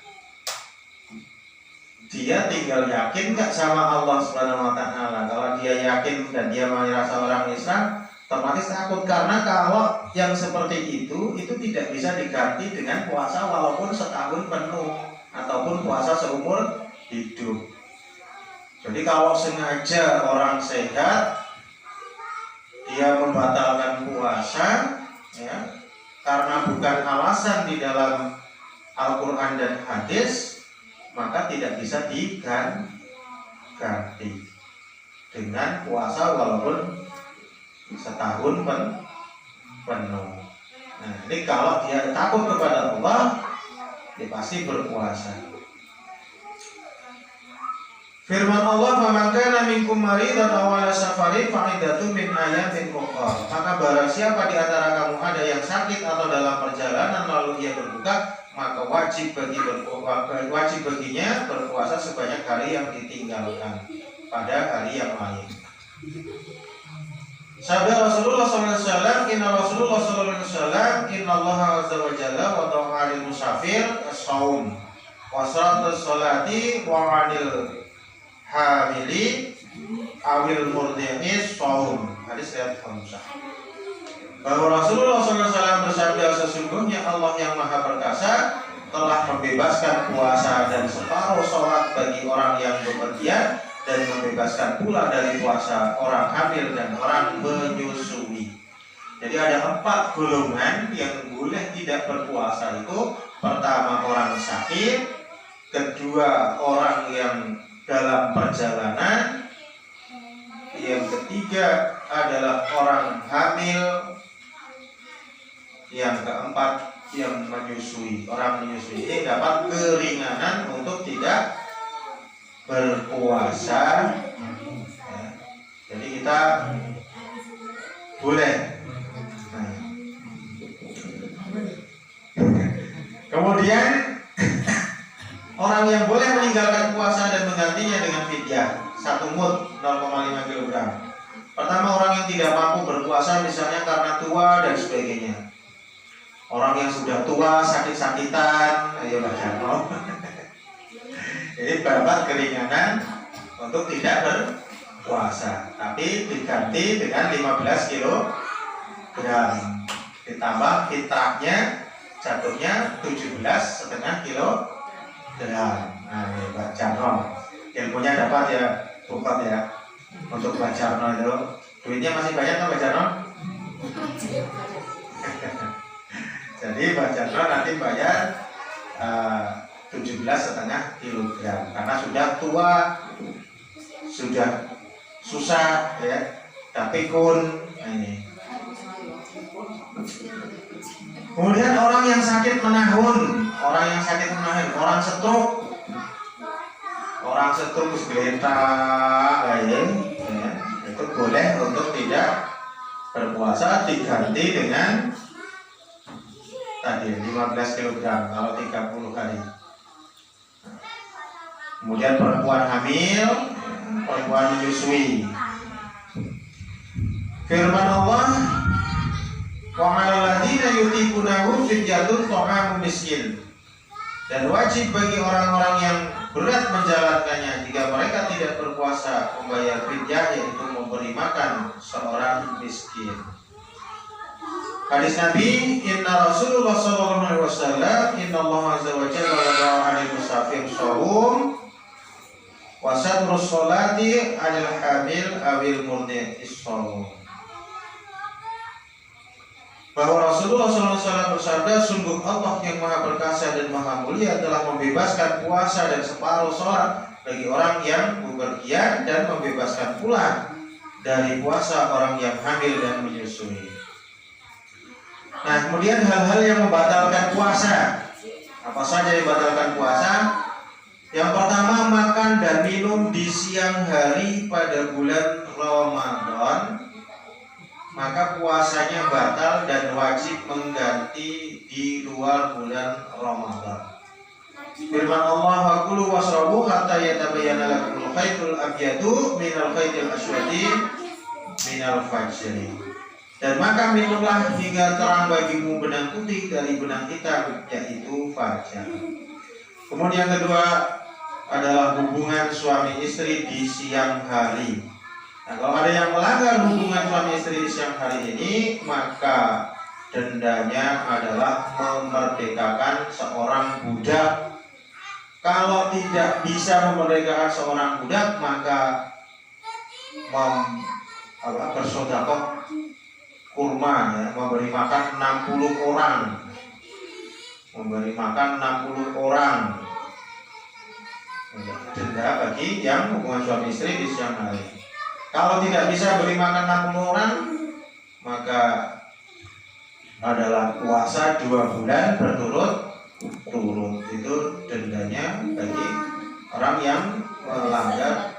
dia tinggal yakin nggak sama Allah Subhanahu wa taala. Kalau dia yakin dan dia merasa orang Islam, otomatis takut. Karena kalau yang seperti itu tidak bisa diganti dengan puasa walaupun setahun penuh ataupun puasa seumur hidup. Jadi kalau sengaja orang sehat dia membatalkan puasa, ya, karena bukan alasan di dalam Al-Quran dan hadis, maka tidak bisa diganti dengan puasa walaupun setahun penuh. Nah, ini kalau dia takut kepada Allah, dia pasti berpuasa. Firman Allah, "Faman kana minkum maridan aw ala safarin fa iddatun min ayamin ukhra." Maka barang siapa di antara kamu ada yang sakit atau dalam perjalanan lalu ia berbuka, maka wajib baginya berpuasa sebanyak hari yang ditinggalkan pada hari yang lain. Sabda Rasulullah SAW, Inna Rasulullah SAW, Inna Allah Azza wa Jalla wa ta'alil musafir as-sawm wa salatus salati wa anil hamili awil murdi'is sawm. Hadis riwayat Hamzah. Bahwa Rasulullah SAW bersabda, sesungguhnya Allah yang Maha Perkasa telah membebaskan puasa dan separuh sholat bagi orang yang bepergian, dan membebaskan pula dari puasa orang hamil dan orang menyusui. Jadi ada 4 golongan yang boleh tidak berpuasa itu. Pertama, orang sakit. Kedua, orang yang dalam perjalanan. Yang ketiga adalah orang hamil. Yang keempat, yang menyusui. Orang menyusui ini dapat keringanan untuk tidak berpuasa. Ya. Jadi kita boleh. Nah. Kemudian orang yang boleh meninggalkan puasa dan menggantinya dengan fidyah 1 mud 0,5 kg. Pertama, orang yang tidak mampu berpuasa misalnya karena tua dan sebagainya. Orang yang sudah tua, sakit-sakitan, ayo baca. Jadi dapat keringanan untuk tidak berpuasa, tapi diganti dengan 15 kg, ditambah fitrahnya jatuhnya 17,5 kg. Nah, ini baca ilmunya dapat ya, bukan ya. untuk Mbak Jarno itu. Duitnya masih banyak kan Mbak Jarno? Jadi Mbak Jarno nanti bayar 17,5 kilogram karena sudah tua, sudah susah ya, tapi kun ini. Kemudian orang yang sakit menahun, orang stroke segeletak ya, itu boleh untuk tidak berpuasa diganti dengan tadi 15 kg kalau 30 hari. Kemudian perempuan hamil, perempuan menyusui. Firman Allah, wa 'alal ladzina yutiqunahu fidyatun ta'amu miskin. Dan wajib bagi orang-orang yang berat menjalankannya jika mereka tidak berpuasa membayar fidyah, yaitu memberi makan seorang miskin. Hadis Nabi, inna Rasulullah sallallahu alaihi wasallam, inna Allah azza wa jalla wada'a 'alal musafir shawm wa sadrus sholati 'alal hamil awil murdi'is shawm. Bahwa Rasulullah SAW bersabda, sungguh Allah yang maha perkasa dan maha mulia telah membebaskan puasa dan separuh sholat bagi orang yang bepergian dan membebaskan pula dari puasa orang yang hamil dan menyusui. Nah, kemudian hal-hal yang membatalkan puasa. Apa saja yang membatalkan puasa? Yang pertama, makan dan minum di siang hari pada bulan Ramadan, maka puasanya batal dan wajib mengganti di luar bulan Ramadan. Firman Allah, wa kulu wasrabu hatta yatabayyana lakumul khaytul abyadu minal khaytil aswadi minal fajri. Dan maka minumlah hingga terang bagimu benang putih dari benang hitam, yaitu fajar. Kemudian kedua adalah hubungan suami istri di siang hari. Nah, kalau ada yang melanggar hubungan suami istri di siang hari ini, maka dendanya adalah memerdekakan seorang budak. Kalau tidak bisa memerdekakan seorang budak, maka bersedekah kurma, ya, memberi makan 60 orang. Memberi makan 60 orang. Denda bagi yang hubungan suami istri di siang hari. Kalau tidak bisa beri makan 60 orang, maka adalah puasa 2 bulan berturut-turut. Itu dendanya bagi orang yang melanggar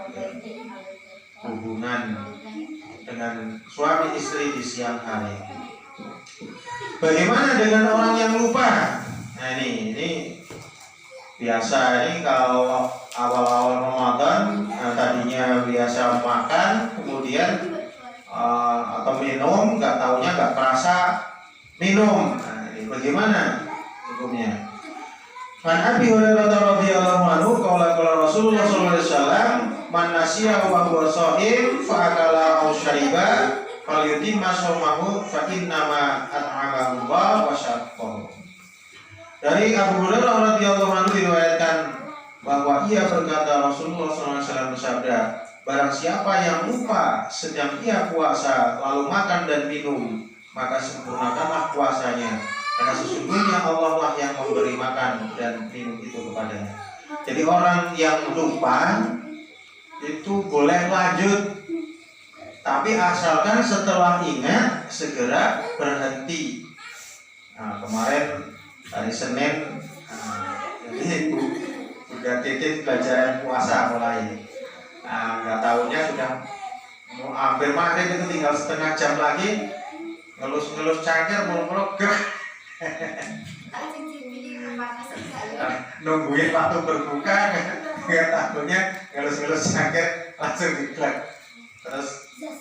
hubungan dengan suami istri di siang hari. Bagaimana dengan orang yang lupa? Nah ini biasa ini kalau awal-awal Ramadan tadinya biasa makan, kemudian atau minum, nggak taunya nggak kerasa minum. Nah, ini bagaimana hukumnya? Man Abi Hurairah radhiyallahu anhu qala Rasulullah sallallahu alaihi wasallam, man nasiya wa huwa shaim fa akala aw shariba falyutimma shaumahu fa innama at'amahu Allah wa syaqqahu. Dari Abu Hurairah radhiyallahu anhu diriwayatkan bahwa ia berkata, Rasulullah SAW bersabda, barang siapa yang lupa sedang ia puasa lalu makan dan minum, maka sempurnakanlah puasanya, karena sesungguhnya Allah lah yang memberi makan dan minum itu kepadanya. Jadi orang yang lupa itu boleh lanjut, tapi asalkan setelah ingat segera berhenti. Nah, kemarin hari Senin, jadi udah titip pelajaran puasa mulai. Nah, nggak tahunya sudah mau hampir maghrib, itu tinggal setengah jam lagi, ngelus-ngelus cangkir, muluk-muluk gerak. Nungguin waktu berbuka, nggak tahunya ngelus-ngelus cangkir langsung diglek. Terus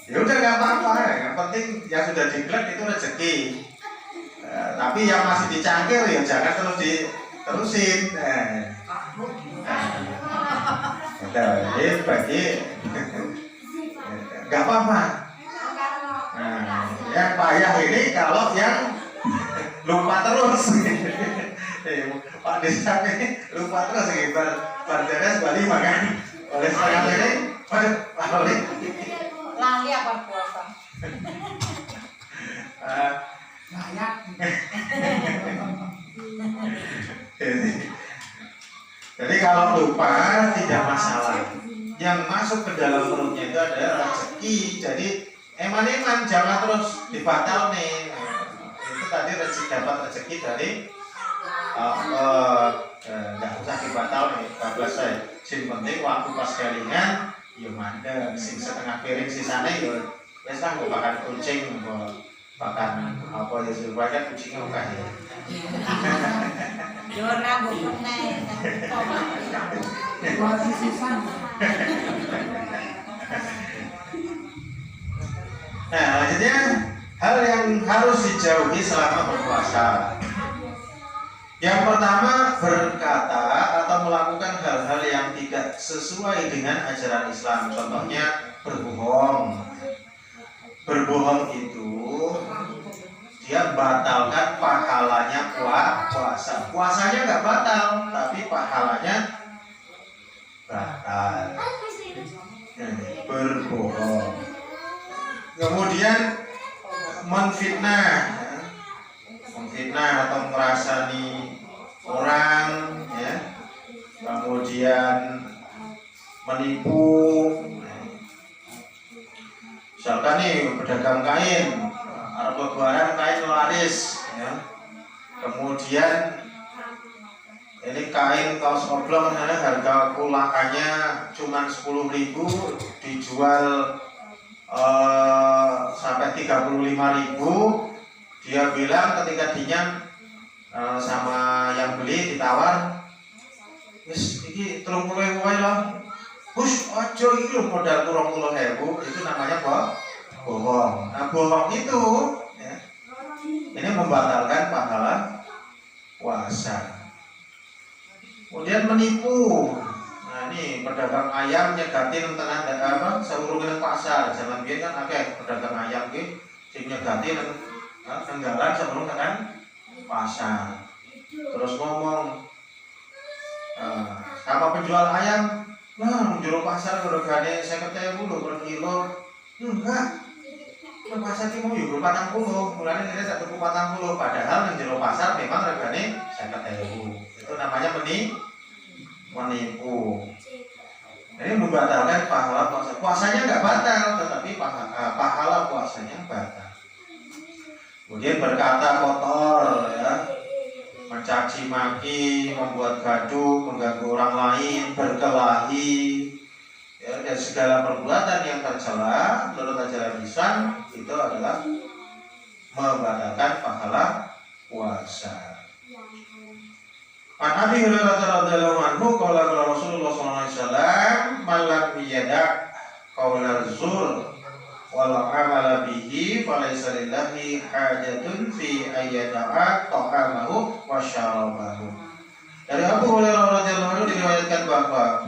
ya udah nggak apa-apa, yang penting yang sudah diglek itu rezeki. Tapi yang masih dicangkir ya jangan terus diterusin. Jadi bagi nggak apa-apa. Nah, yang payah ini kalau yang lupa terus. Pak Desa ini lupa terus, berjalan sekali makan oleh setengah ini Lali. Lali apa puasa? Layak. Jadi kalau lupa tidak masalah. Yang masuk ke dalam perutnya itu adalah rezeki. Jadi eman-eman jangan terus dibatal nih. Itu tadi rezeki, dapat rezeki dari nggak usah dibatal nih. Bablas saya. Sing penting waktu pas kelingan, ya mandek. Sing setengah piring sisanya ya wes lah mau makan kucing, mau makan apa ya supaya kucingnya oke ya. Jora bukannya. Buat sisisan. Nah, selanjutnya hal yang harus dijauhi selama berpuasa. Yang pertama, berkata atau melakukan hal-hal yang tidak sesuai dengan ajaran Islam. Contohnya berbohong. Berbohong itu dia batalkan pahalanya puasa. Puasanya nggak batal, tapi pahalanya batal. Berbohong. Kemudian menfitnah, atau merasani orang, ya. Kemudian menipu. Misalkan nih pedagang kain, Arab lebaran kain laris, ya. Kemudian ini kain kaos oblong, harga kulakannya cuma 10.000, dijual sampai 35.000. Dia bilang ketika dinyam sama yang beli ditawar, wis iki 30.000 wae lho. Hush, ojo iki lho modal 30.000, itu namanya bohong. Nah, bohong itu ya, ini membatalkan pahala puasa. Kemudian menipu. Nah, ini pedagang ayam nyegatin tengah saurunge pasar. Zaman biyen kan akeh pedagang ayam ki sing nyegati tenggalan sebelum tekan pasar. Terus ngomong sama penjual ayam, "Nah, jero pasar regane 50.000 lho per kilo." Enggak. Ke pasar ki mau yo 40, mulane kira sak tuku 40, padahal nang jero pasar memang regane 50.000. Itu namanya menipu. Ini membatalkan pahala puasa. Puasanya nggak batal, tetapi pahala puasanya batal. Kemudian berkata kotor, ya, mencaci maki, membuat gaduh, mengganggu orang lain, berkelahi, ya, dan segala perbuatan yang tercela menurut ajaran Islam itu adalah membatalkan pahala puasa. An Abi Hurairah radhiyallahu anhu qala Rasulullah sallallahu alaihi wasallam man lam yada' qaula zur wal amala bihi falaysa lillahi hajatun fi ayyada'a ta'amahu wa syarabahu. Dari Abu Hurairah radhiyallahu anhu diriwayatkan bahwa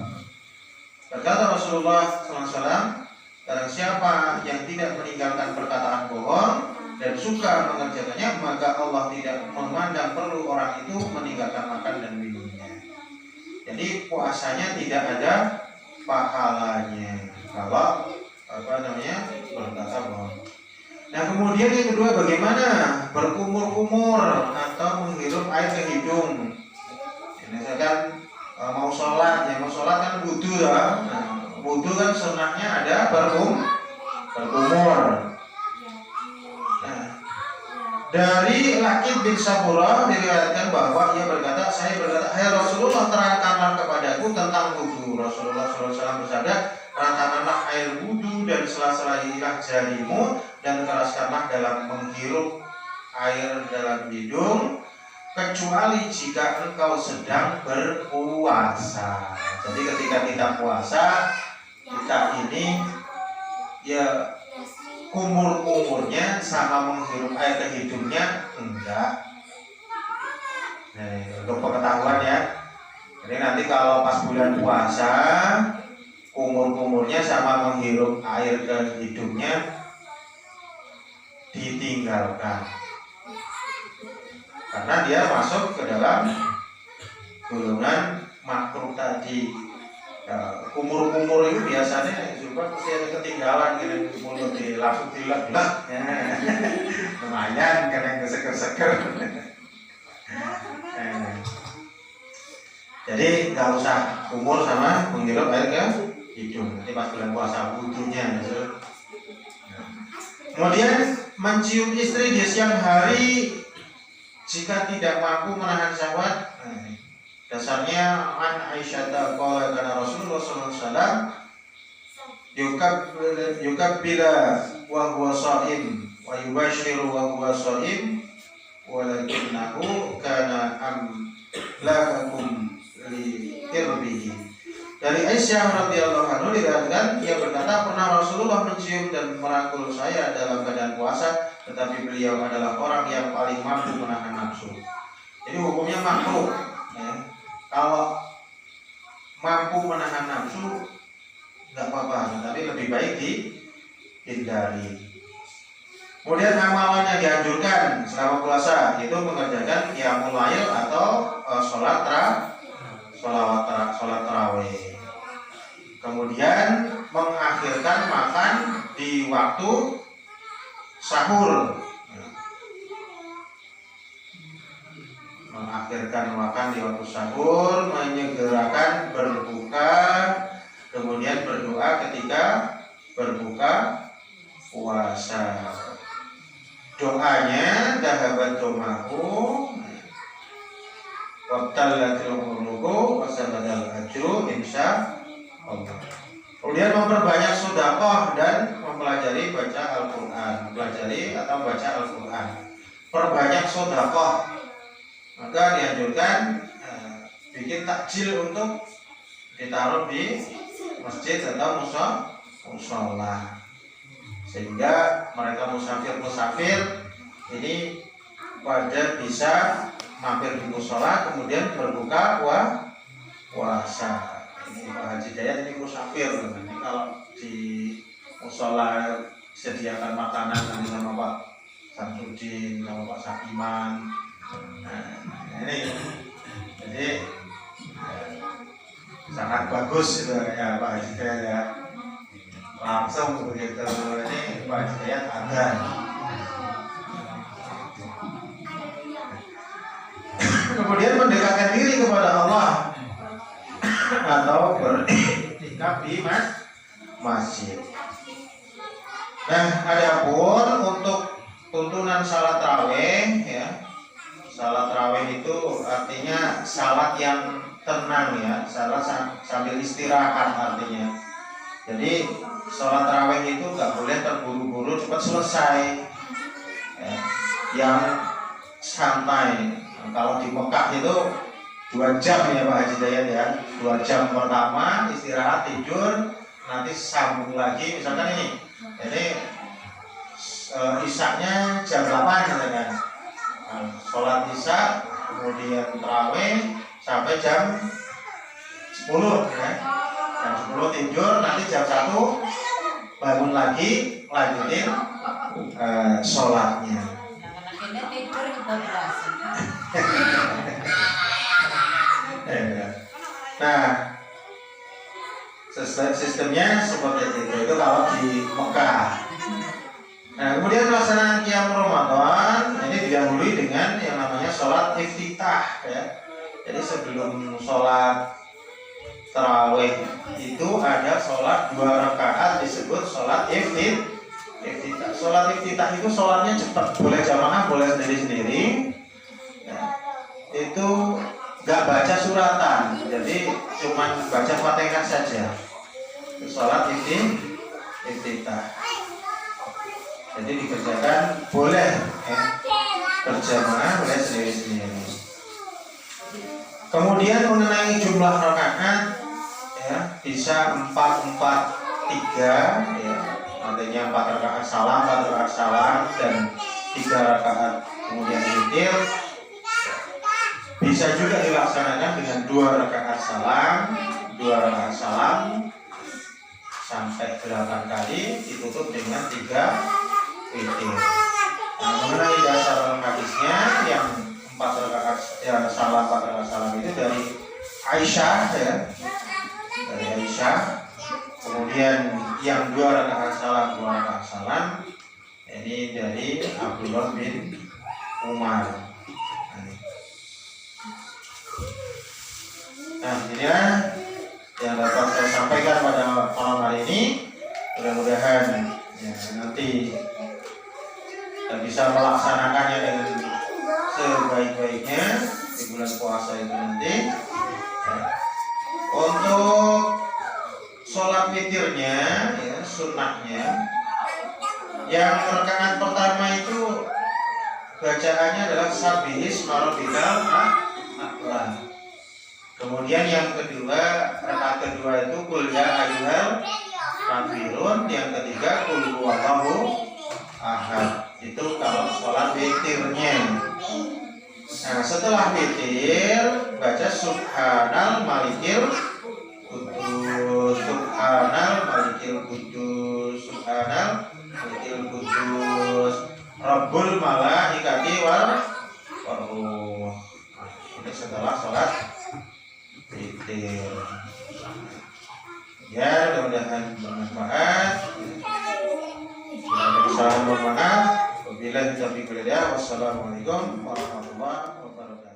berkata Rasulullah sallallahu alaihi wasallam, barang siapa yang tidak meninggalkan perkataan bohong dan suka mengerjakannya, maka Allah tidak memandang perlu orang itu meninggalkan makan dan minumnya. Jadi puasanya tidak ada pahalanya kalau berkata bohong. Nah, kemudian yang kedua, bagaimana berkumur-kumur atau menghirup air ke hidung. Ini misalkan mau sholat kan wudu ya. Nah, wudu kan sunnahnya ada berkumur. Dari Lakid bin Sabura diriwayatkan bahwa ia berkata, saya berkata, "Hai Rasulullah, terangkanlah kepadaku tentang wudu." Rasulullah SAW bersabda, "Ratakanlah air wudu dan sela-sela jarimu dan keraskanlah dalam menghirup air dalam hidung, kecuali jika engkau sedang berpuasa." Jadi ketika kita puasa, kita ini ya kumur-kumurnya sama menghirup air ke hidungnya enggak. Nah, untuk pengetahuan ya. Jadi nanti kalau pas bulan puasa, kumur-kumurnya sama menghirup air ke hidungnya ditinggalkan. Karena dia masuk ke dalam golongan makruh tadi. Kumur-kumur itu biasanya juga pasti ada ketinggalan kena mulut di langsung dilek-lek. Lumayan kena keseker-seker. Jadi nggak usah kumur sama menghirup air ke hidung. Nanti pas bulan puasa butuhnya. Kemudian mencium istri di siang hari jika tidak mampu menahan syahwat. Dasarnya an Aisyah qala kana Rasulullah sallallahu alaihi wasallam yukabbila wa huwa sha'im wa yubashiru wa huwa sha'im walakinnahu kana amlakakum li irbihi. Dari Aisyah radhiyallahu anha diriwayatkan ia berkata pernah Rasulullah mencium dan merangkul saya dalam keadaan puasa, tetapi beliau adalah orang yang paling mampu menahan nafsu. Jadi hukumnya makruh. Ya. Kalau mampu menahan nafsu nggak apa-apa, tapi lebih baik dihindari. Kemudian amalan yang dianjurkan selama puasa itu mengerjakan qiyamul lail atau sholat tarawih. Kemudian mengakhirkan makan di waktu sahur. Mengakhirkan makan di waktu sahur, menyegerakan berbuka, kemudian berdoa ketika berbuka puasa. Doanya dahabat domahu wabtallatil umruhu wasabadal ajru insya Allah. Kemudian memperbanyak sedekah dan mempelajari baca Al-Quran. Mempelajari atau baca Al-Quran. Perbanyak sedekah. Maka dianjurkan bikin takjil untuk ditaruh di masjid atau musola, sehingga mereka musafir ini pada bisa mampir di musola kemudian berbuka puasa. Ini Pak Haji Dayat ini musafir. Nanti kalau di musola sediakan makanan nanti sama Pak Samsudin, sama Pak Sakiman. Nah, ini jadi sangat bagus itu ya Pak Haji Dayat ya. Langsung begitu ini Pak Haji Dayat ada. Kemudian mendekatkan diri kepada Allah atau beriktikaf di masjid. Nah, adapun untuk tuntunan salat tarawih ya. Salat tarawih itu artinya salat yang tenang ya, salat sambil istirahat artinya. Jadi salat tarawih itu nggak boleh terburu-buru cepat selesai. Ya. Yang santai. Kalau di Mekah itu 2 jam ya Pak Haji Dayat ya, 2 jam pertama istirahat tidur, nanti sambung lagi misalkan ini. Jadi isaknya jam 8 kan. Sholat isya kemudian tarawih sampai jam 10 ya. Jam 10 tidur, nanti jam 1 bangun lagi lanjutin sholatnya. Anak-anaknya tidur kita berhasil. Nah, sistemnya seperti itu kalau di Mekah. Nah, kemudian pelaksanaan qiyam Ramadan ini didahului dengan yang namanya sholat iftitah ya. Jadi sebelum sholat tarawih itu ada sholat 2 rakaat disebut sholat iftitah. Sholat iftitah itu sholatnya cepat, boleh jamaah, boleh sendiri-sendiri. Ya. Itu nggak baca suratan, jadi cuma baca Fatihah saja. Sholat iftitah. Jadi dikerjakan boleh berjamaah, boleh sendiri-sendiri. Kemudian mengenai jumlah rakaat ya, bisa 4-4-3 ya. Artinya 4 rakaat salam dan 3 rakaat kemudian witir. Bisa juga dilaksanakan dengan 2 rakaat salam sampai 8 kali ditutup dengan 3 witir. Nah, mengenai dasar hadisnya yang 4 rakaat salam itu dari Aisyah ya. dari Aisyah. Kemudian yang 2 rakaat salam 2 rakaat salam ini dari Abdullah bin Umar. Nah, inilah yang dapat saya sampaikan pada malam hari ini. Mudah-mudahan ya, nanti kita bisa melaksanakannya dengan sebaik-baiknya di bulan puasa itu nanti. Ya. Untuk sholat witirnya, ya, sunnahnya, yang rakaat pertama itu bacaannya adalah Sabbihis Marobikal A'la. Kemudian yang kedua, rakaat kedua itu Qul ya ayyuhal kafirun, yang ketiga Qul huwallahu ahad. Itu kalau sholat witirnya. Nah, setelah witir baca Subhanal Malikil Kudus, Subhanal Malikil Kudus, Subhanal Malikil Kudus, Rabbul Malaikati wal Ruh. Ini setelah sholat witir. Ya, mudah-mudahan bermanfaat. Bila ada kesalahan, mohon maaf. Wabillahi taufiq wal hidayah. Wassalamualaikum warahmatullahi wabarakatuh.